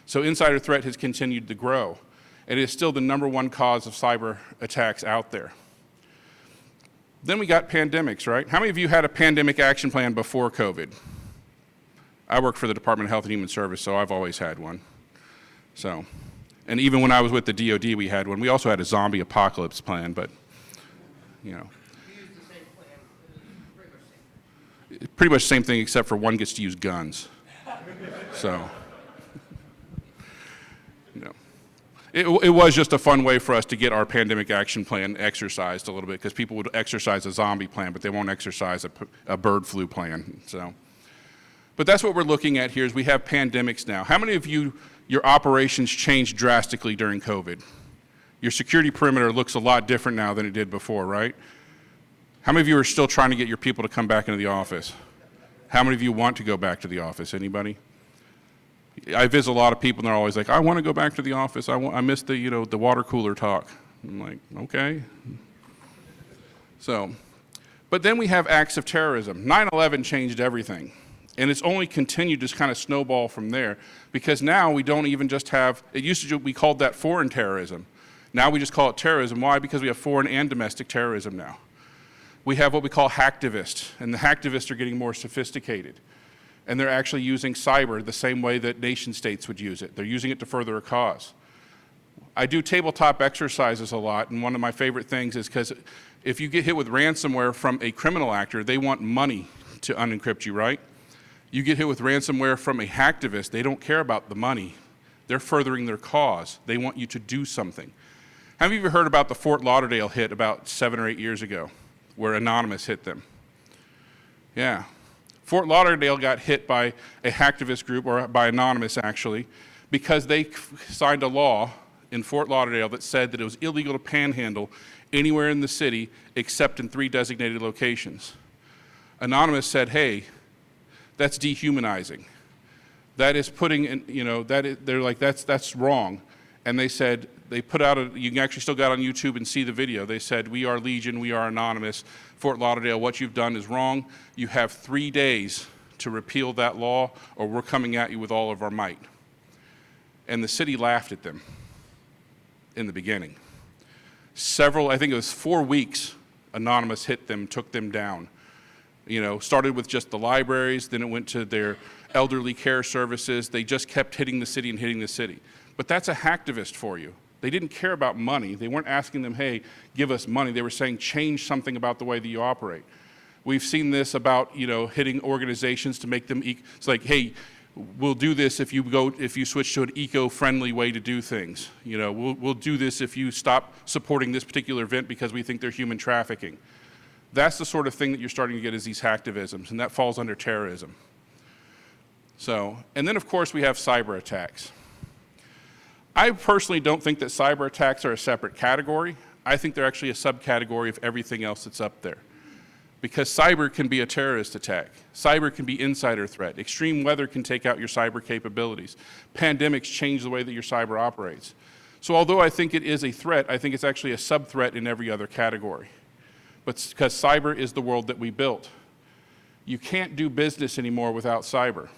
So insider threat has continued to grow. It is still the number one cause of cyber attacks out there. Then we got pandemics, right? How many of you had a pandemic action plan before COVID? I work for the Department of Health and Human Services, so I've always had one. So, and even when I was with the DoD, we had one. We also had a zombie apocalypse plan, but, you know. We used the same plan, pretty much the same thing. Pretty much the same thing, except for one gets to use guns. So, you know. It was just a fun way for us to get our pandemic action plan exercised a little bit, because people would exercise a zombie plan, but they won't exercise a bird flu plan. So, but that's what we're looking at here is we have pandemics now. How many of you, your operations changed drastically during COVID? Your security perimeter looks a lot different now than it did before, right? How many of you are still trying to get your people to come back into the office? How many of you want to go back to the office? Anybody? I visit a lot of people and they're always like, I want to go back to the office. I miss the, you know, the water cooler talk. I'm like, okay. So, but then we have acts of terrorism. 9/11 changed everything. And it's only continued to kind of snowball from there, because now we don't even just have, it used to be called that foreign terrorism. Now we just call it terrorism. Why? Because we have foreign and domestic terrorism now. We have what we call hacktivists, and the hacktivists are getting more sophisticated. And they're actually using cyber the same way that nation states would use it. They're using it to further a cause. I do tabletop exercises a lot, and one of my favorite things is because if you get hit with ransomware from a criminal actor, they want money to unencrypt you, right? You get hit with ransomware from a hacktivist, they don't care about the money. They're furthering their cause. They want you to do something. Have you ever heard about the Fort Lauderdale hit about 7 or 8 years ago, where Anonymous hit them? Yeah. Fort Lauderdale got hit by a hacktivist group, or by Anonymous actually, because they signed a law in Fort Lauderdale that said that it was illegal to panhandle anywhere in the city except in 3 designated locations. Anonymous said, hey, that's dehumanizing. That is putting in, you know, they're like, that's wrong. And they said, they put out you can actually still go on YouTube and see the video. They said, we are Legion, we are Anonymous. Fort Lauderdale, what you've done is wrong. You have 3 days to repeal that law, or we're coming at you with all of our might. And the city laughed at them in the beginning. I think it was 4 weeks, Anonymous hit them, took them down. You know, started with just the libraries, then it went to their elderly care services. They just kept hitting the city and hitting the city. But that's a hacktivist for you. They didn't care about money. They weren't asking them, hey, give us money. They were saying, change something about the way that you operate. We've seen this about, you know, hitting organizations to make them, it's like, hey, we'll do this if you switch to an eco-friendly way to do things. You know, we'll do this if you stop supporting this particular event because we think they're human trafficking. That's the sort of thing that you're starting to get is these hacktivisms, and that falls under terrorism. So, and then of course we have cyber attacks. I personally don't think that cyber attacks are a separate category. I think they're actually a subcategory of everything else that's up there. Because cyber can be a terrorist attack. Cyber can be insider threat. Extreme weather can take out your cyber capabilities. Pandemics change the way that your cyber operates. So although I think it is a threat, I think it's actually a sub-threat in every other category. But because cyber is the world that we built. You can't do business anymore without cyber.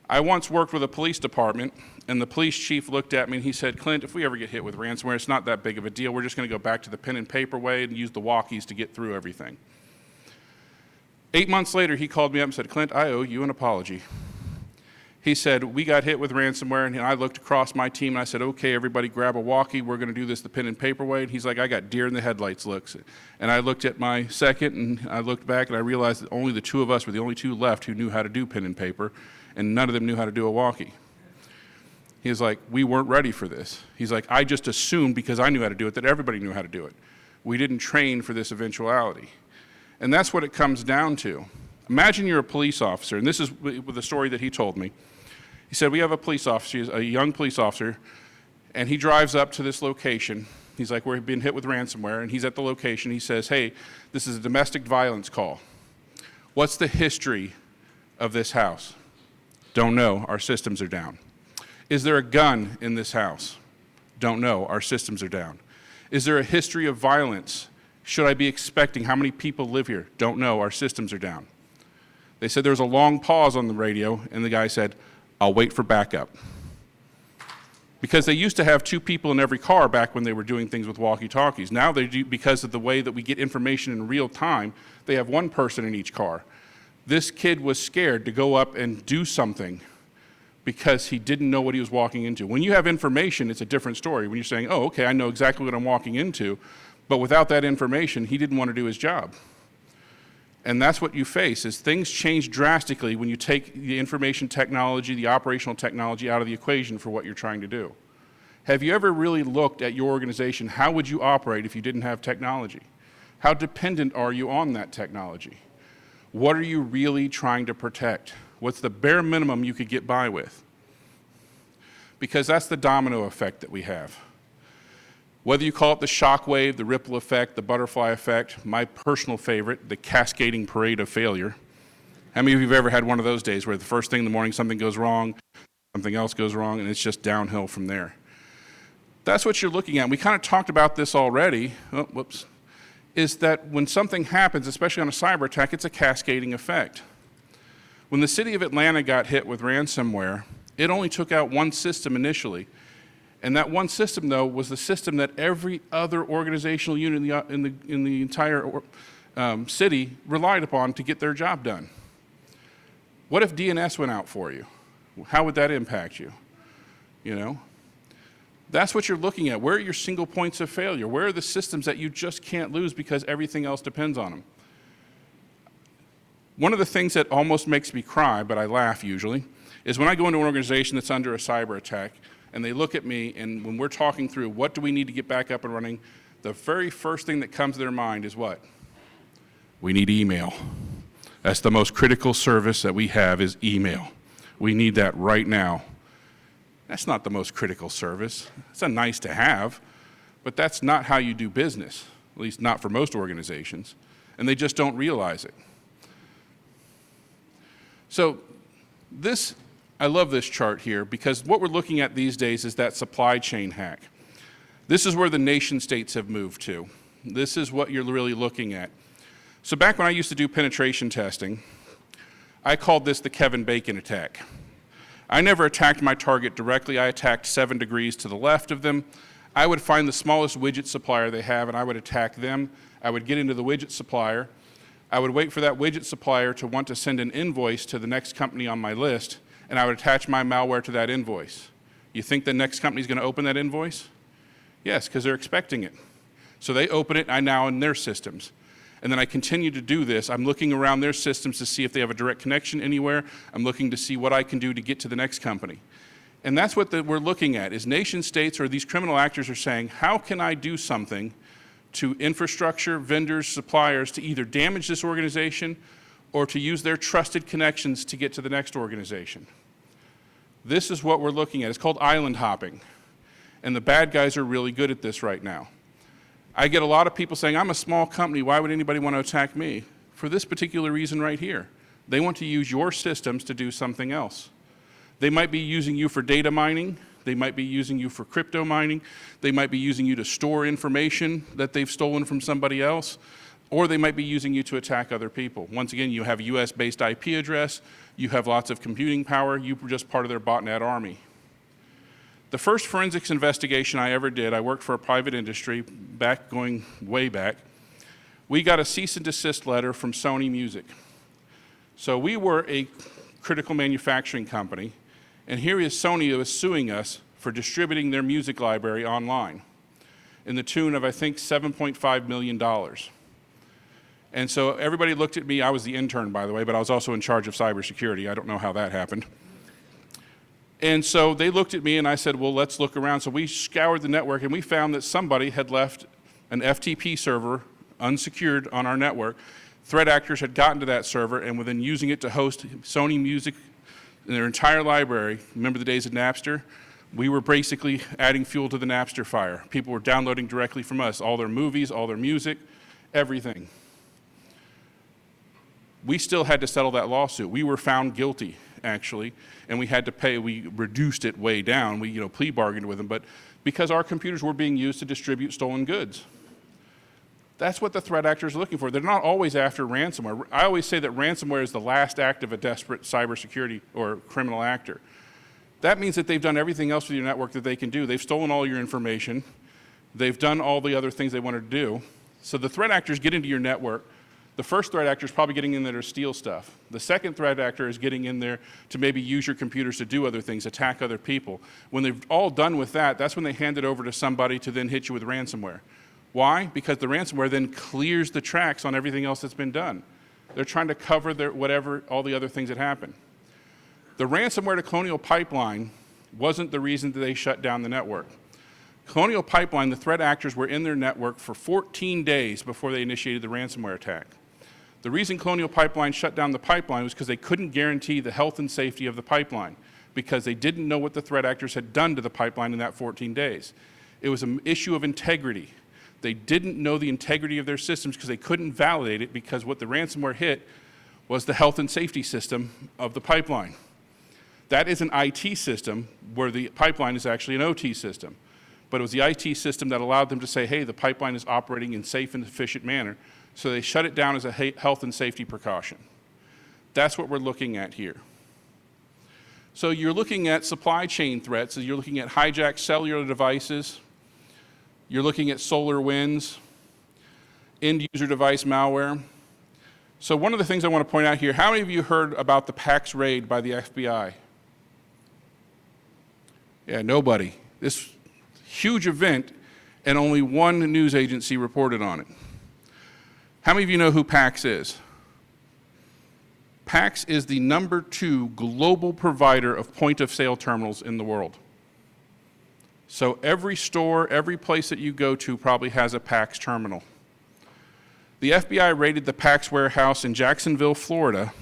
I once worked with a police department, and the police chief looked at me and he said, Klint, if we ever get hit with ransomware, it's not that big of a deal. We're just going to go back to the pen and paper way and use the walkies to get through everything. 8 months later, he called me up and said, Klint, I owe you an apology. He said, we got hit with ransomware, and I looked across my team and I said, okay, everybody grab a walkie. We're going to do this the pen and paper way. And he's like, I got deer in the headlights looks. And I looked at my second, and I looked back, and I realized that only the 2 of us were the only 2 left who knew how to do pen and paper, and none of them knew how to do a walkie. He's like, we weren't ready for this. He's like, I just assumed because I knew how to do it that everybody knew how to do it. We didn't train for this eventuality. And that's what it comes down to. Imagine you're a police officer, and this is with the story that he told me. He said, we have a police officer, he's a young police officer, and he drives up to this location. He's like, we've been hit with ransomware, and he's at the location. He says, hey, this is a domestic violence call. What's the history of this house? Don't know, our systems are down. Is there a gun in this house? Don't know, our systems are down. Is there a history of violence? Should I be expecting? How many people live here? Don't know, our systems are down. They said there was a long pause on the radio, and the guy said, I'll wait for backup. Because they used to have 2 people in every car back when they were doing things with walkie-talkies. Now they do, because of the way that we get information in real time, they have 1 person in each car. This kid was scared to go up and do something because he didn't know what he was walking into. When you have information, it's a different story. When you're saying, oh, okay, I know exactly what I'm walking into, but without that information, he didn't want to do his job. And that's what you face, is things change drastically when you take the information technology, the operational technology out of the equation for what you're trying to do. Have you ever really looked at your organization? How would you operate if you didn't have technology? How dependent are you on that technology? What are you really trying to protect? What's the bare minimum you could get by with? Because that's the domino effect that we have. Whether you call it the shock wave, the ripple effect, the butterfly effect, my personal favorite, the cascading parade of failure. How many of you have ever had one of those days where the first thing in the morning something goes wrong, something else goes wrong, and it's just downhill from there? That's what you're looking at. We kind of talked about this already. Oh, whoops. Is that when something happens, especially on a cyber attack, it's a cascading effect. When the city of Atlanta got hit with ransomware, it only took out 1 system initially. And that 1 system, though, was the system that every other organizational unit in the entire city relied upon to get their job done. What if DNS went out for you? How would that impact you? You know? That's what you're looking at. Where are your single points of failure? Where are the systems that you just can't lose because everything else depends on them? One of the things that almost makes me cry, but I laugh usually, is when I go into an organization that's under a cyber attack, and they look at me, and when we're talking through what do we need to get back up and running, the very first thing that comes to their mind is what? We need email. That's the most critical service that we have, is email. We need that right now. That's not the most critical service. It's a nice to have, but that's not how you do business, at least not for most organizations, and they just don't realize it. So I love this chart here because what we're looking at these days is that supply chain hack. This is where the nation states have moved to. This is what you're really looking at. So back when I used to do penetration testing, I called this the Kevin Bacon attack. I never attacked my target directly. I attacked 7 degrees to the left of them. I would find the smallest widget supplier they have, and I would attack them. I would get into the widget supplier. I would wait for that widget supplier to want to send an invoice to the next company on my list, and I would attach my malware to that invoice. You think the next company is going to open that invoice? Yes, because they're expecting it. So they open it, I'm now in their systems. And then I continue to do this. I'm looking around their systems to see if they have a direct connection anywhere. I'm looking to see what I can do to get to the next company. And that's what we're looking at, is nation states or these criminal actors are saying, how can I do something to infrastructure, vendors, suppliers to either damage this organization or to use their trusted connections to get to the next organization. This is what we're looking at. It's called island hopping. And the bad guys are really good at this right now. I get a lot of people saying, I'm a small company, why would anybody want to attack me? For this particular reason right here. They want to use your systems to do something else. They might be using you for data mining. They might be using you for crypto mining. They might be using you to store information that they've stolen from somebody else. Or they might be using you to attack other people. Once again, you have a US-based IP address. You have lots of computing power. You were just part of their botnet army. The first forensics investigation I ever did, I worked for a private industry, going way back. We got a cease and desist letter from Sony Music. So we were a critical manufacturing company, and here is Sony who is suing us for distributing their music library online in the tune of, I think, $7.5 million. And so everybody looked at me. I was the intern, by the way, but I was also in charge of cybersecurity. I don't know how that happened. And so they looked at me and I said, well, let's look around. So we scoured the network and we found that somebody had left an FTP server unsecured on our network threat actors had gotten to that server and were then using it to host Sony music in their entire library. Remember the days of Napster? We were basically adding fuel to the Napster fire. People were downloading directly from us, all their movies, all their music, everything. We still had to settle that lawsuit. We were found guilty, actually, and we had to pay. We reduced it way down. We, plea bargained with them, but because our computers were being used to distribute stolen goods. That's what the threat actors are looking for. They're not always after ransomware. I always say that ransomware is the last act of a desperate cybersecurity or criminal actor. That means that they've done everything else with your network that they can do. They've stolen all your information. They've done all the other things they wanted to do. So the threat actors get into your network. The first threat actor is probably getting in there to steal stuff. The second threat actor is getting in there to maybe use your computers to do other things, attack other people. When they've all done with that, that's when they hand it over to somebody to then hit you with ransomware. Why? Because the ransomware then clears the tracks on everything else that's been done. They're trying to cover all the other things that happen. The ransomware to Colonial Pipeline wasn't the reason that they shut down the network. Colonial Pipeline, the threat actors were in their network for 14 days before they initiated the ransomware attack. The reason Colonial Pipeline shut down the pipeline was because they couldn't guarantee the health and safety of the pipeline, because they didn't know what the threat actors had done to the pipeline in that 14 days. It was an issue of integrity. They didn't know the integrity of their systems because they couldn't validate it, because what the ransomware hit was the health and safety system of the pipeline. That is an IT system where the pipeline is actually an OT system. But it was the IT system that allowed them to say, hey, the pipeline is operating in a safe and efficient manner. So they shut it down as a health and safety precaution. That's what we're looking at here. So you're looking at supply chain threats. You're looking at hijacked cellular devices. You're looking at solar winds, end user device malware. So one of the things I want to point out here, how many of you heard about the PAX raid by the FBI? Yeah, nobody. This huge event, and only one news agency reported on it. How many of you know who PAX is? PAX is the #2 global provider of point-of-sale terminals in the world. So every store, every place that you go to probably has a PAX terminal. The FBI raided the PAX warehouse in Jacksonville, Florida,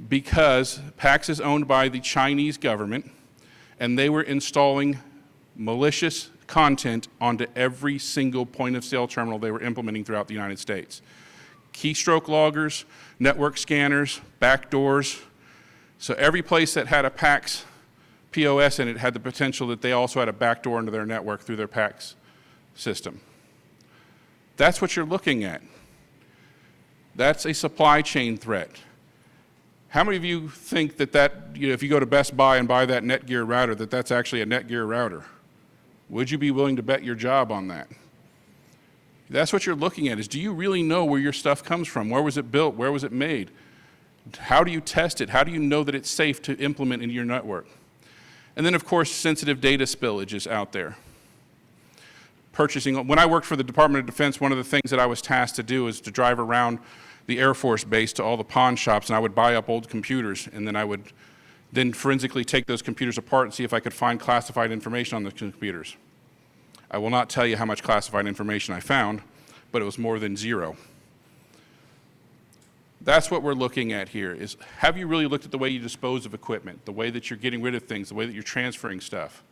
because PAX is owned by the Chinese government, and they were installing malicious content onto every single point-of-sale terminal they were implementing throughout the United States. Keystroke loggers, network scanners, backdoors. So every place that had a PAX POS in it had the potential that they also had a backdoor into their network through their PAX system. That's what you're looking at. That's a supply chain threat. How many of you think that, if you go to Best Buy and buy that Netgear router, that's actually a Netgear router? Would you be willing to bet your job on that? That's what you're looking at, is do you really know where your stuff comes from? Where was it built? Where was it made? How do you test it? How do you know that it's safe to implement into your network? And then, of course, sensitive data spillage is out there. When I worked for the Department of Defense, one of the things that I was tasked to do is to drive around the Air Force Base to all the pawn shops, and I would buy up old computers, and then I would forensically take those computers apart and see if I could find classified information on the computers. I will not tell you how much classified information I found, but it was more than zero. That's what we're looking at here, is have you really looked at the way you dispose of equipment, the way that you're getting rid of things, the way that you're transferring stuff?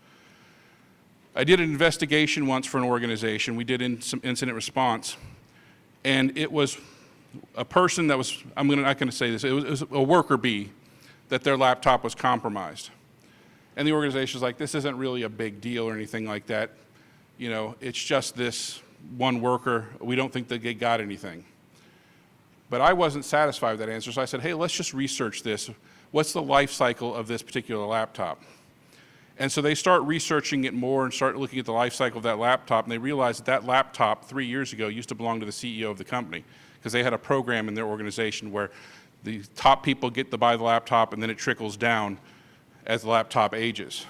I did an investigation once for an organization. We did some incident response, and it was a person that was, I'm not going to say this, it was a worker bee, that their laptop was compromised. And the organization was like, this isn't really a big deal or anything like that. It's just this one worker. We don't think that they got anything. But I wasn't satisfied with that answer, so I said, hey, let's just research this. What's the life cycle of this particular laptop? And so they start researching it more and start looking at the life cycle of that laptop, and they realize that laptop 3 years ago used to belong to the CEO of the company, because they had a program in their organization where the top people get to buy the laptop, and then it trickles down as the laptop ages.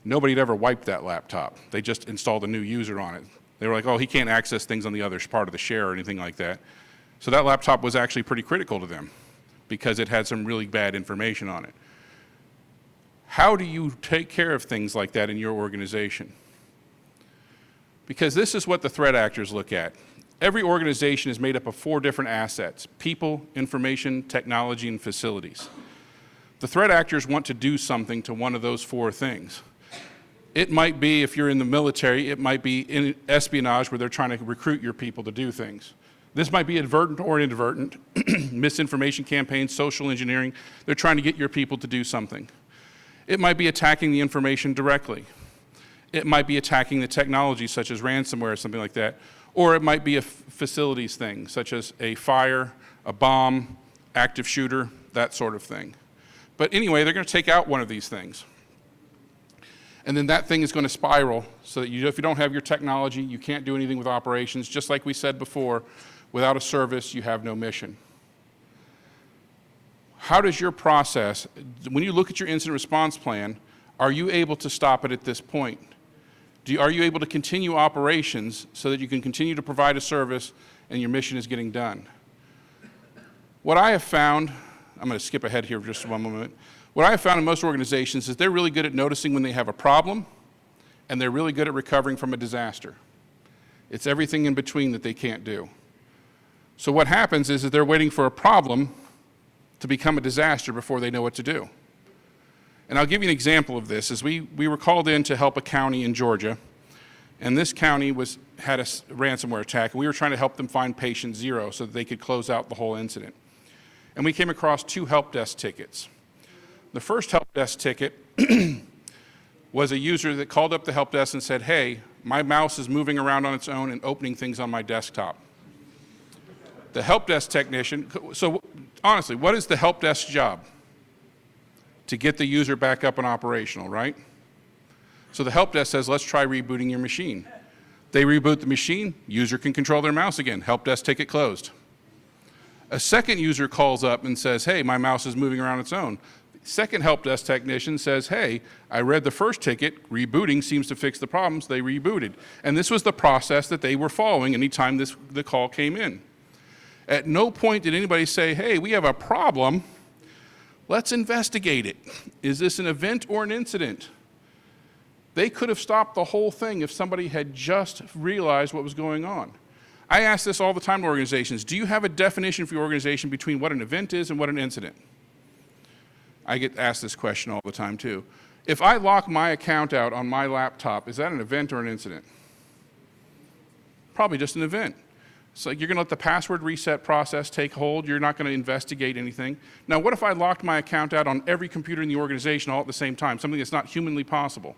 Nobody had ever wiped that laptop. They just installed a new user on it. They were like, oh, he can't access things on the other part of the share or anything like that. So that laptop was actually pretty critical to them because it had some really bad information on it. How do you take care of things like that in your organization? Because this is what the threat actors look at. every organization is made up of 4 different assets: people, information, technology, and facilities. The threat actors want to do something to one of those 4 things. It might be, if you're in the military, it might be in espionage, where they're trying to recruit your people to do things. This might be advertent or inadvertent, misinformation campaigns, social engineering. They're trying to get your people to do something. It might be attacking the information directly. It might be attacking the technology, such as ransomware or something like that. Or it might be a facilities thing, such as a fire, a bomb, active shooter, that sort of thing. But anyway, they're going to take out one of these things. And then that thing is going to spiral, so that if you don't have your technology, you can't do anything with operations. Just like we said before, without a service, you have no mission. How does your process, when you look at your incident response plan, are you able to stop it at this point? Are you able to continue operations so that you can continue to provide a service and your mission is getting done? What I have found, I'm going to skip ahead here for just one moment. What I have found in most organizations is they're really good at noticing when they have a problem, and they're really good at recovering from a disaster. It's everything in between that they can't do. So what happens is that they're waiting for a problem to become a disaster before they know what to do. And I'll give you an example of this. As we were called in to help a county in Georgia, and this county had a ransomware attack, and we were trying to help them find patient 0 so that they could close out the whole incident. And we came across 2 help desk tickets. The first help desk ticket was a user that called up the help desk and said, "Hey, my mouse is moving around on its own and opening things on my desktop." The help desk technician, so honestly, what is the help desk job? To get the user back up and operational, right? So the help desk says, let's try rebooting your machine. They reboot the machine, user can control their mouse again, help desk ticket closed. A second user calls up and says, hey, my mouse is moving around its own. Second help desk technician says, hey, I read the first ticket, rebooting seems to fix the problems, they rebooted. And this was the process that they were following anytime the call came in. At no point did anybody say, hey, we have a problem, let's investigate it. Is this an event or an incident? They could have stopped the whole thing if somebody had just realized what was going on. I ask this all the time to organizations. Do you have a definition for your organization between what an event is and what an incident? I get asked this question all the time too. If I lock my account out on my laptop, is that an event or an incident? Probably just an event. It's like you're going to let the password reset process take hold. You're not going to investigate anything. Now, what if I locked my account out on every computer in the organization all at the same time, something that's not humanly possible?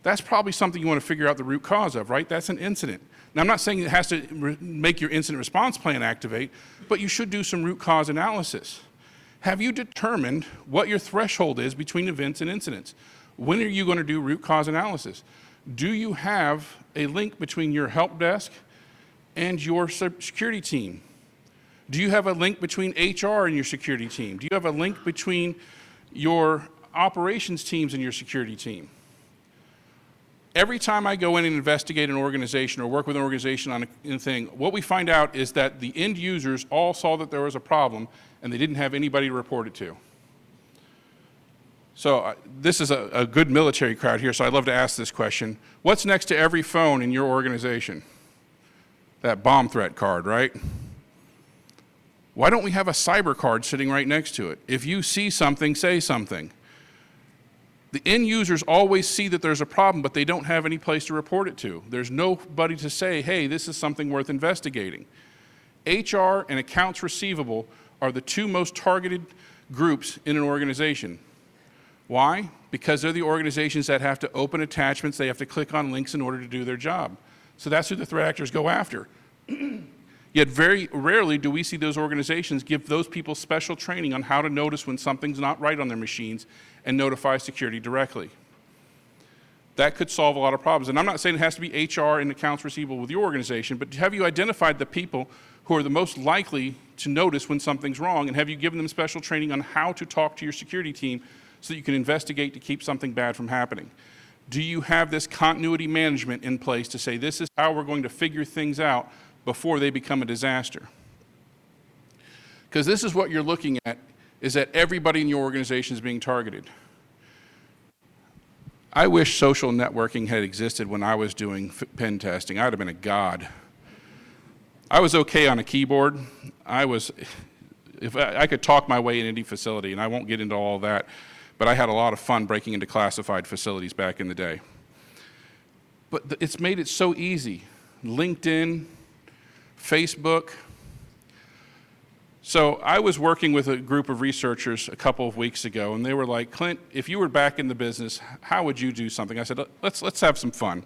That's probably something you want to figure out the root cause of, right? That's an incident. Now, I'm not saying it has to make your incident response plan activate, but you should do some root cause analysis. Have you determined what your threshold is between events and incidents? When are you going to do root cause analysis? Do you have a link between your help desk and your security team? Do you have a link between HR and your security team? Do you have a link between your operations teams and your security team? Every time I go in and investigate an organization or work with an organization on a thing, what we find out is that the end users all saw that there was a problem and they didn't have anybody to report it to. So this is a good military crowd here, so I'd love to ask this question. What's next to every phone in your organization? That bomb threat card, right? Why don't we have a cyber card sitting right next to it? If you see something, say something. The end users always see that there's a problem, but they don't have any place to report it to. There's nobody to say, hey, this is something worth investigating. HR and accounts receivable are the 2 most targeted groups in an organization. Why? Because they're the organizations that have to open attachments, they have to click on links in order to do their job. So that's who the threat actors go after. Yet very rarely do we see those organizations give those people special training on how to notice when something's not right on their machines and notify security directly. That could solve a lot of problems. And I'm not saying it has to be HR and accounts receivable with your organization, but have you identified the people who are the most likely to notice when something's wrong, and have you given them special training on how to talk to your security team so that you can investigate to keep something bad from happening? Do you have this continuity management in place to say this is how we're going to figure things out before they become a disaster? Because this is what you're looking at, is that everybody in your organization is being targeted. I wish social networking had existed when I was doing pen testing. I would have been a god. I was okay on a keyboard. If I could talk my way in any facility, and I won't get into all that, but I had a lot of fun breaking into classified facilities back in the day. But it's made it so easy. LinkedIn, Facebook. So I was working with a group of researchers a couple of weeks ago, and they were like, Klint, if you were back in the business, how would you do something? I said, let's have some fun.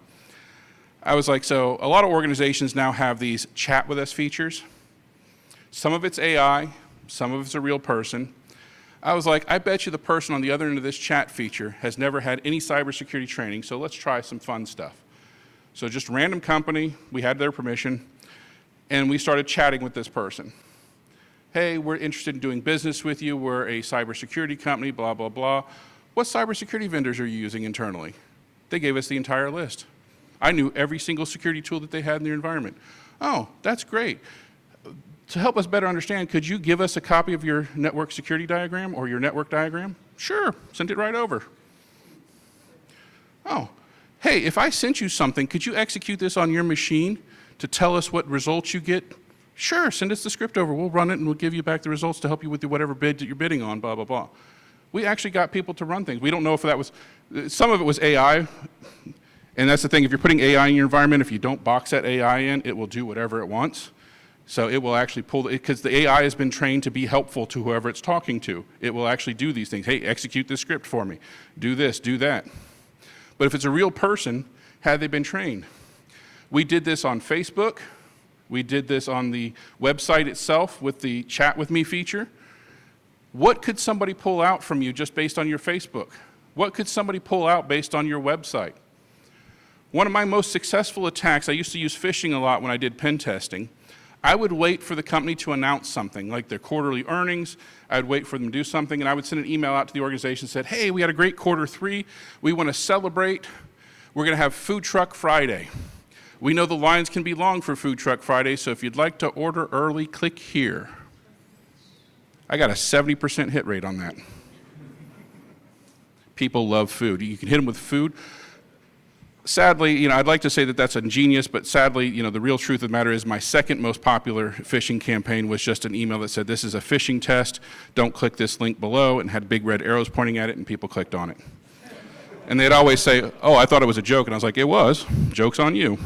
I was like, so a lot of organizations now have these chat with us features. Some of it's AI, some of it's a real person. I was like, I bet you the person on the other end of this chat feature has never had any cybersecurity training, so let's try some fun stuff. So just random company, we had their permission, and we started chatting with this person. Hey, we're interested in doing business with you. We're a cybersecurity company, blah, blah, blah. What cybersecurity vendors are you using internally? They gave us the entire list. I knew every single security tool that they had in their environment. Oh, that's great. To help us better understand, could you give us a copy of your network security diagram or your network diagram? Sure, send it right over. Oh, hey, if I sent you something, could you execute this on your machine to tell us what results you get? Sure, send us the script over. We'll run it and we'll give you back the results to help you with whatever bid that you're bidding on, blah, blah, blah. We actually got people to run things. We don't know if that was, some of it was AI. And that's the thing, if you're putting AI in your environment, if you don't box that AI in, it will do whatever it wants. So it will actually pull, because the AI has been trained to be helpful to whoever it's talking to. It will actually do these things. Hey, execute this script for me. Do this, do that. But if it's a real person, had they been trained? We did this on Facebook. We did this on the website itself with the chat with me feature. What could somebody pull out from you just based on your Facebook? What could somebody pull out based on your website? One of my most successful attacks, I used to use phishing a lot when I did pen testing. I would wait for the company to announce something, like their quarterly earnings. I'd wait for them to do something, and I would send an email out to the organization that said, hey, we had a great Q3. We want to celebrate. We're going to have Food Truck Friday. We know the lines can be long for Food Truck Friday, so if you'd like to order early, click here. I got a 70% hit rate on that. People love food. You can hit them with food. Sadly, I'd like to say that that's ingenious, but sadly, the real truth of the matter is my second most popular phishing campaign was just an email that said, this is a phishing test, don't click this link below, and had big red arrows pointing at it, and people clicked on it. And they'd always say, oh, I thought it was a joke, and I was like, it was, joke's on you.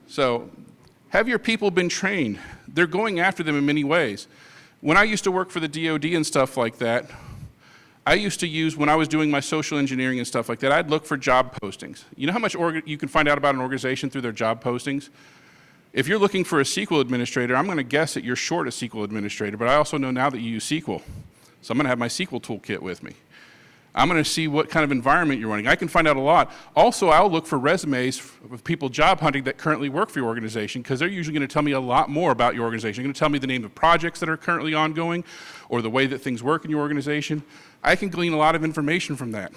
So, have your people been trained? They're going after them in many ways. When I used to work for the DoD and stuff like that, I used to use, when I was doing my social engineering and stuff like that, I'd look for job postings. You know how much you can find out about an organization through their job postings? If you're looking for a SQL administrator, I'm going to guess that you're short a SQL administrator, but I also know now that you use SQL. So I'm going to have my SQL toolkit with me. I'm going to see what kind of environment you're running. I can find out a lot. Also, I'll look for resumes of people job hunting that currently work for your organization, because they're usually going to tell me a lot more about your organization. They're going to tell me the name of projects that are currently ongoing or the way that things work in your organization. I can glean a lot of information from that.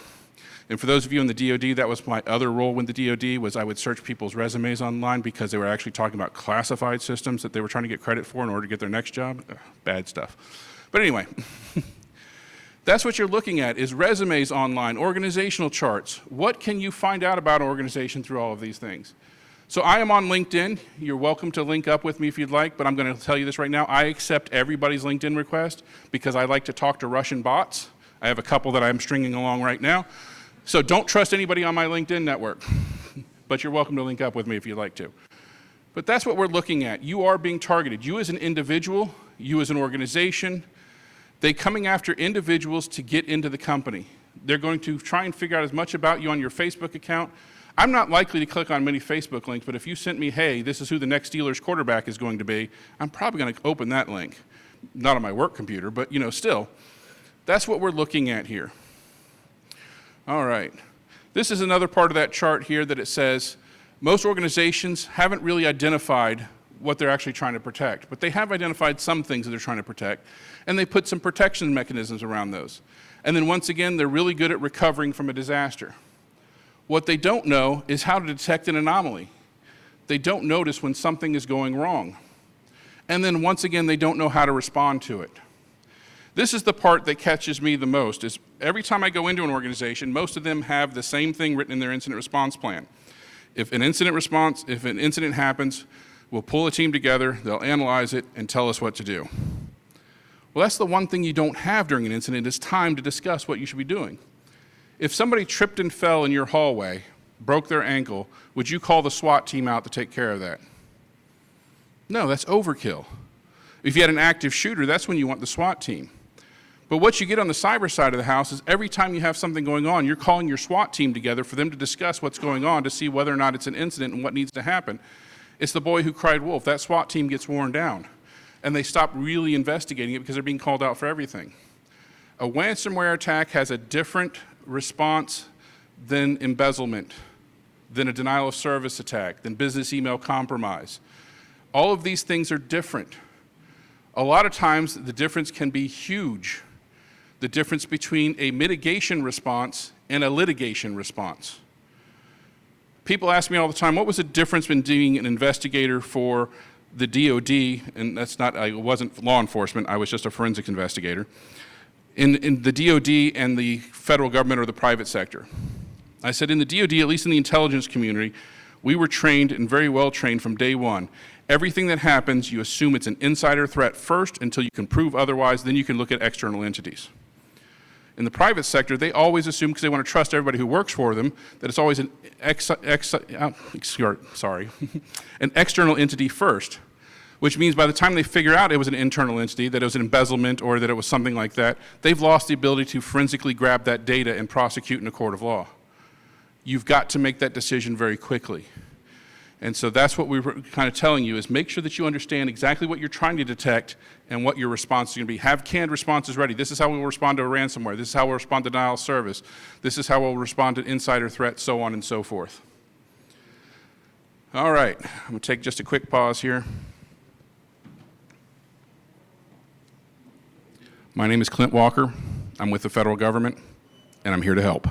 And for those of you in the DoD, that was my other role with the DoD, was I would search people's resumes online because they were actually talking about classified systems that they were trying to get credit for in order to get their next job. Bad stuff. But anyway, that's what you're looking at, is resumes online, organizational charts. What can you find out about an organization through all of these things? So I am on LinkedIn. You're welcome to link up with me if you'd like, but I'm going to tell you this right now. I accept everybody's LinkedIn request because I like to talk to Russian bots. I have a couple that I'm stringing along right now. So don't trust anybody on my LinkedIn network, but you're welcome to link up with me if you'd like to. But that's what we're looking at. You are being targeted. You as an individual, you as an organization, they're coming after individuals to get into the company. They're going to try and figure out as much about you on your Facebook account. I'm not likely to click on many Facebook links, but if you sent me, hey, this is who the next Steelers quarterback is going to be, I'm probably going to open that link. Not on my work computer, but still. That's what we're looking at here. All right. This is another part of that chart here that it says most organizations haven't really identified what they're actually trying to protect, but they have identified some things that they're trying to protect, and they put some protection mechanisms around those. And then once again, they're really good at recovering from a disaster. What they don't know is how to detect an anomaly. They don't notice when something is going wrong. And then once again, they don't know how to respond to it. This is the part that catches me the most, is every time I go into an organization, most of them have the same thing written in their incident response plan. If an incident happens, We'll pull a team together, they'll analyze it, and tell us what to do. Well, that's the one thing you don't have during an incident is time to discuss what you should be doing. If somebody tripped and fell in your hallway, broke their ankle, would you call the SWAT team out to take care of that? No, that's overkill. If you had an active shooter, that's when you want the SWAT team. But what you get on the cyber side of the house is every time you have something going on, you're calling your SWAT team together for them to discuss what's going on to see whether or not it's an incident and what needs to happen. It's the boy who cried wolf. That SWAT team gets worn down, and they stop really investigating it because they're being called out for everything. A ransomware attack has a different response than embezzlement, than a denial of service attack, than business email compromise. All of these things are different. A lot of times, the difference can be huge. The difference between a mitigation response and a litigation response. People ask me all the time, what was the difference in being an investigator for the DoD, and I wasn't law enforcement, I was just a forensic investigator, in the DoD and the federal government or the private sector? I said in the DoD, at least in the intelligence community, we were trained and very well trained from day one. Everything that happens, you assume it's an insider threat first until you can prove otherwise, then you can look at external entities. In the private sector, they always assume, because they want to trust everybody who works for them, that it's always an an external entity first, which means by the time they figure out it was an internal entity, that it was an embezzlement or that it was something like that, they've lost the ability to forensically grab that data and prosecute in a court of law. You've got to make that decision very quickly. And so that's what we were kind of telling you is make sure that you understand exactly what you're trying to detect and what your response is going to be. Have canned responses ready. This is how we'll respond to a ransomware. This is how we'll respond to denial of service. This is how we'll respond to insider threats, so on and so forth. All right, I'm going to take just a quick pause here. My name is Klint Walker. I'm with the federal government, and I'm here to help.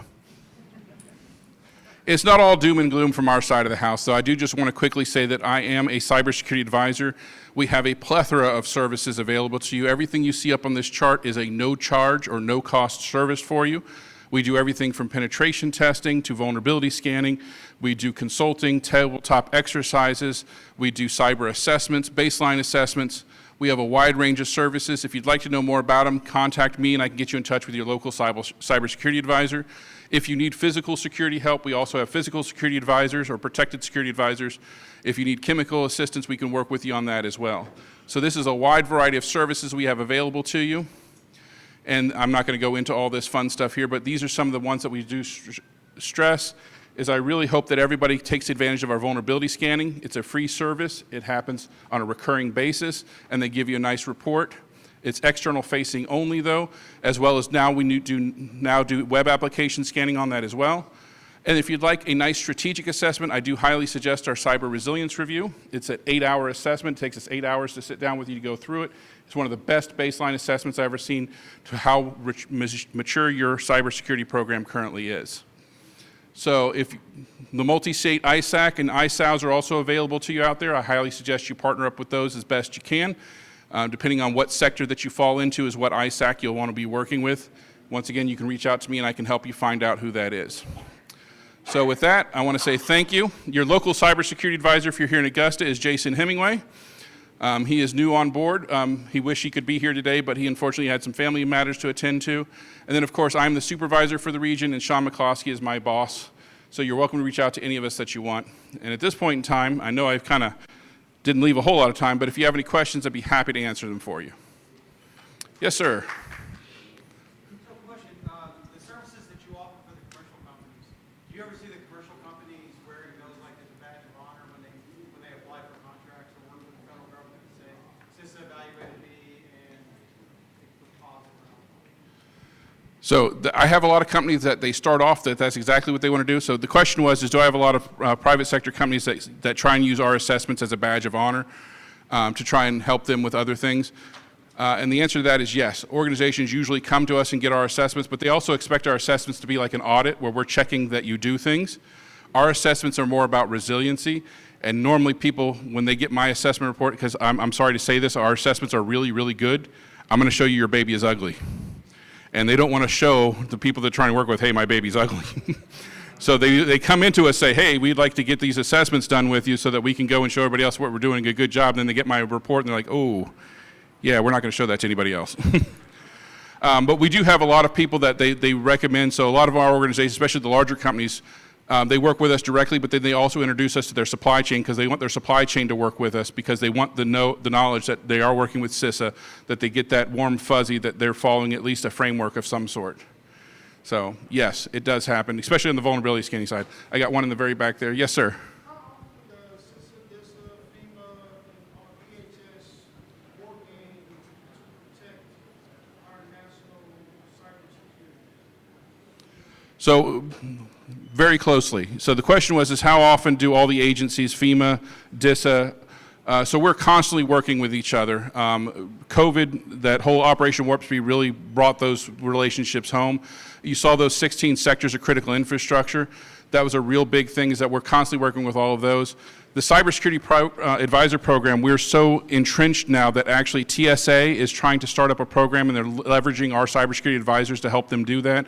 It's not all doom and gloom from our side of the house, so I do just want to quickly say that I am a cybersecurity advisor. We have a plethora of services available to you. Everything you see up on this chart is a no-charge or no-cost service for you. We do everything from penetration testing to vulnerability scanning. We do consulting, tabletop exercises. We do cyber assessments, baseline assessments. We have a wide range of services. If you'd like to know more about them, contact me and I can get you in touch with your local cybersecurity advisor. If you need physical security help, we also have physical security advisors or protected security advisors. If you need chemical assistance, we can work with you on that as well. So this is a wide variety of services we have available to you. And I'm not going to go into all this fun stuff here, but these are some of the ones that we do stress. Is I really hope that everybody takes advantage of our vulnerability scanning. It's a free service. It happens on a recurring basis, and they give you a nice report. It's external facing only though, as well as now we do web application scanning on that as well. And if you'd like a nice strategic assessment, I do highly suggest our cyber resilience review. It's an 8-hour assessment. It takes us 8 hours to sit down with you to go through it. It's one of the best baseline assessments I've ever seen to how mature your cybersecurity program currently is. So if the multi-state ISAC and ISAOs are also available to you out there, I highly suggest you partner up with those as best you can. Depending on what sector that you fall into is what ISAC you'll want to be working with. Once again, you can reach out to me and I can help you find out who that is. So with that, I want to say thank you. Your local cybersecurity advisor, if you're here in Augusta, is Jason Hemingway. He is new on board. He wished he could be here today, but he unfortunately had some family matters to attend to. And then, of course, I'm the supervisor for the region, and Sean McCloskey is my boss. So you're welcome to reach out to any of us that you want. And at this point in time, I know I've kind of didn't leave a whole lot of time, but if you have any questions, I'd be happy to answer them for you. Yes, sir. So question, the services that you offer for the commercial companies, do you ever see the commercial companies wearing those like as a badge of honor when they apply for contracts or work with the federal government and say, CISA evaluated me and they put positive around it? So I have a lot of companies that they start off that's exactly what they want to do. So the question was, do I have a lot of private sector companies that try and use our assessments as a badge of honor to try and help them with other things? And the answer to that is yes. Organizations usually come to us and get our assessments, but they also expect our assessments to be like an audit where we're checking that you do things. Our assessments are more about resiliency. And normally people, when they get my assessment report, because I'm sorry to say this, our assessments are really, really good. I'm going to show you your baby is ugly. And they don't want to show the people they're trying to work with, hey, my baby's ugly. So they come into us, say, hey, we'd like to get these assessments done with you so that we can go and show everybody else what we're doing, a good job. And then they get my report and they're like, oh, yeah, we're not going to show that to anybody else. But we do have a lot of people that they recommend. So a lot of our organizations, especially the larger companies, they work with us directly, but then they also introduce us to their supply chain because they want their supply chain to work with us because they want the knowledge that they are working with CISA, that they get that warm fuzzy that they're following at least a framework of some sort. So yes, it does happen, especially on the vulnerability scanning side. I got one in the very back there. Yes, sir. How often does CISA, DISA, FEMA, and DHS coordinate to protect our national cybersecurity? So very closely. So the question was, is how often do all the agencies, FEMA, DISA, so we're constantly working with each other. COVID, that whole Operation Warp Speed really brought those relationships home. You saw those 16 sectors of critical infrastructure. That was a real big thing, is that we're constantly working with all of those. The Cybersecurity Advisor Program, we're so entrenched now that actually TSA is trying to start up a program and they're leveraging our cybersecurity advisors to help them do that.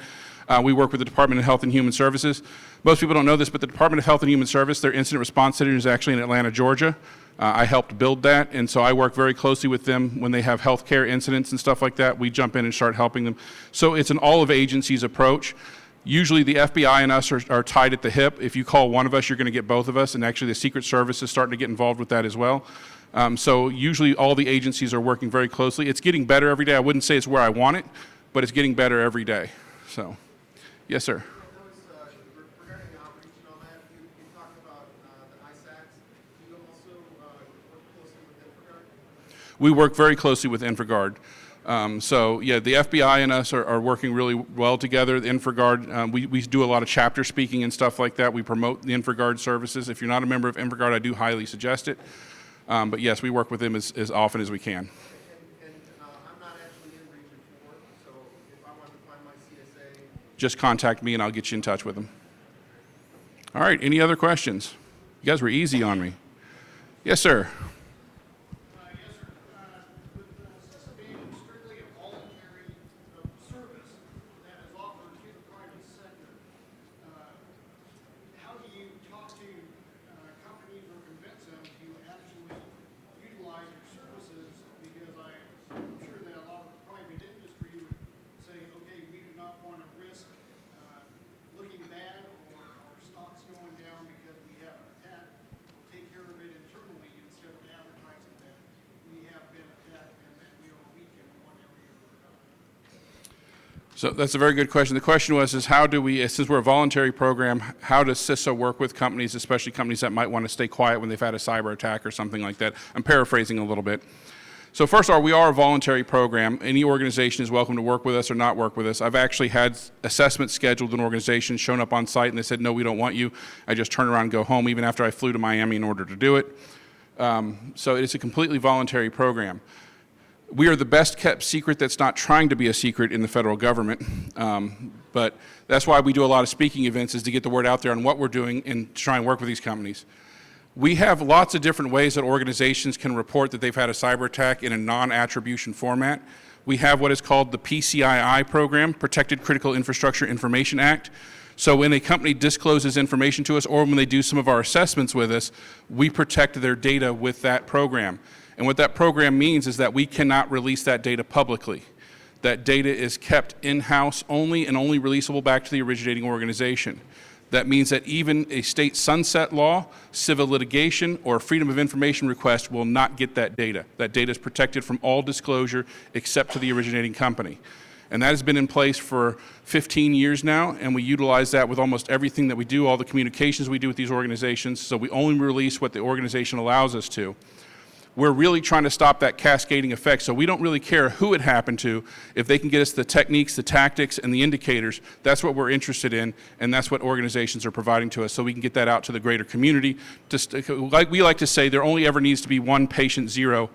We work with the Department of Health and Human Services. Most people don't know this, but the Department of Health and Human Service, their incident response center is actually in Atlanta, Georgia. I helped build that, and so I work very closely with them when they have healthcare incidents and stuff like that. We jump in and start helping them. So it's an all-of-agencies approach. Usually the FBI and us are tied at the hip. If you call one of us, you're going to get both of us, and actually the Secret Service is starting to get involved with that as well. So usually all the agencies are working very closely. It's getting better every day. I wouldn't say it's where I want it, but it's getting better every day. So, yes, sir. Regarding outreach and all that, you talked about the ISACs. Do you also work closely with InfraGard? We work very closely with InfraGard. So yeah, the FBI and us are working really well together. The InfraGard, we do a lot of chapter speaking and stuff like that. We promote the InfraGard services. If you're not a member of InfraGard, I do highly suggest it. But yes, we work with them as often as we can. I'm not actually in Region 4, so if I want to find my CSA... Just contact me and I'll get you in touch with them. All right, any other questions? You guys were easy on me. Yes, sir. Yes, sir. With CISA being strictly a voluntary service that is offered to the private sector, how do you talk to companies or convince them to actually utilize your services? Because I'm sure that a lot of the private industry would say, okay, we do not want to risk looking bad or our stocks going down because we have an attack. We'll take care of it internally instead of advertising that we have been attacked and that we are weak in one area or another. So that's a very good question. The question was, is how do we, since we're a voluntary program, how does CISA work with companies, especially companies that might want to stay quiet when they've had a cyber attack or something like that? I'm paraphrasing a little bit. So first of all, we are a voluntary program. Any organization is welcome to work with us or not work with us. I've actually had assessments scheduled in organizations, shown up on site, and they said, no, we don't want you. I just turn around and go home, even after I flew to Miami in order to do it. So it's a completely voluntary program. We are the best kept secret that's not trying to be a secret in the federal government. But that's why we do a lot of speaking events, is to get the word out there on what we're doing and try and work with these companies. We have lots of different ways that organizations can report that they've had a cyber attack in a non-attribution format. We have what is called the PCII program, Protected Critical Infrastructure Information Act. So when a company discloses information to us or when they do some of our assessments with us, we protect their data with that program. And what that program means is that we cannot release that data publicly. That data is kept in-house only and only releasable back to the originating organization. That means that even a state sunset law, civil litigation, or freedom of information request will not get that data. That data is protected from all disclosure except to the originating company. And that has been in place for 15 years now, and we utilize that with almost everything that we do, all the communications we do with these organizations, so we only release what the organization allows us to. We're really trying to stop that cascading effect, so we don't really care who it happened to. If they can get us the techniques, the tactics, and the indicators, that's what we're interested in, and that's what organizations are providing to us, so we can get that out to the greater community. Like we like to say, there only ever needs to be one patient zero.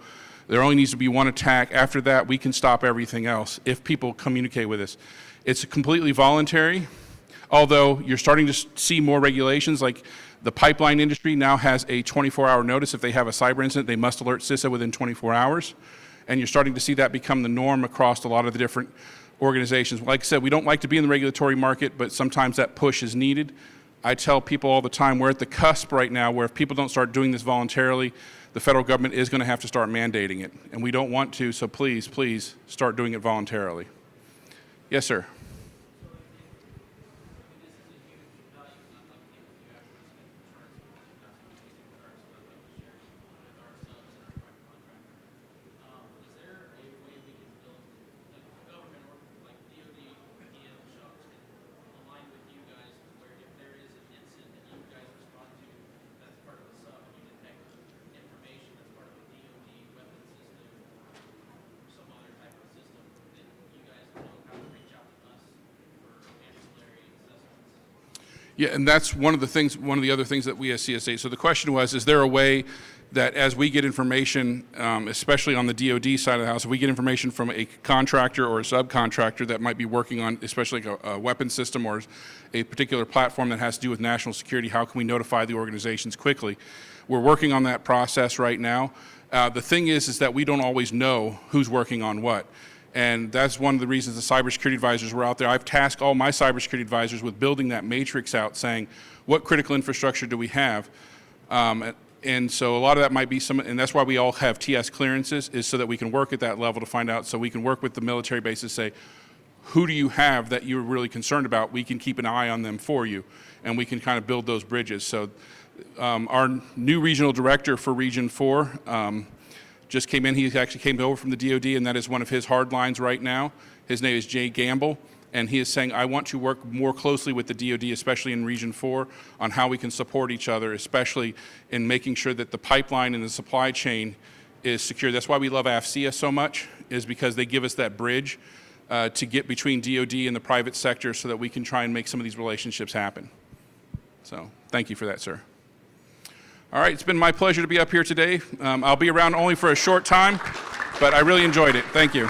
There only needs to be one attack. After that, we can stop everything else if people communicate with us. It's completely voluntary, although you're starting to see more regulations, like the pipeline industry now has a 24-hour notice. If they have a cyber incident, they must alert CISA within 24 hours. And you're starting to see that become the norm across a lot of the different organizations. Like I said, we don't like to be in the regulatory market, but sometimes that push is needed. I tell people all the time, we're at the cusp right now where if people don't start doing this voluntarily, the federal government is going to have to start mandating it. And we don't want to, so please, please start doing it voluntarily. Yes, sir. Yeah, and that's one of the other things that we as CSA, so the question was, is there a way that as we get information, especially on the DoD side of the house, if we get information from a contractor or a subcontractor that might be working on, especially like a weapon system or a particular platform that has to do with national security, how can we notify the organizations quickly? We're working on that process right now. The thing is that we don't always know who's working on what. And that's one of the reasons the cybersecurity advisors were out there. I've tasked all my cybersecurity advisors with building that matrix out, saying, what critical infrastructure do we have? And so a lot of that might be and that's why we all have TS clearances, is so that we can work at that level to find out, so we can work with the military bases, say, who do you have that you're really concerned about? We can keep an eye on them for you, and we can kind of build those bridges. So our new regional director for Region 4, just came in. He actually came over from the DoD, and that is one of his hard lines right now. His name is Jay Gamble, and he is saying, I want to work more closely with the DoD, especially in Region 4, on how we can support each other, especially in making sure that the pipeline and the supply chain is secure. That's why we love AFCEA so much, is because they give us that bridge to get between DoD and the private sector so that we can try and make some of these relationships happen. So thank you for that, sir. All right, it's been my pleasure to be up here today. I'll be around only for a short time, but I really enjoyed it. Thank you.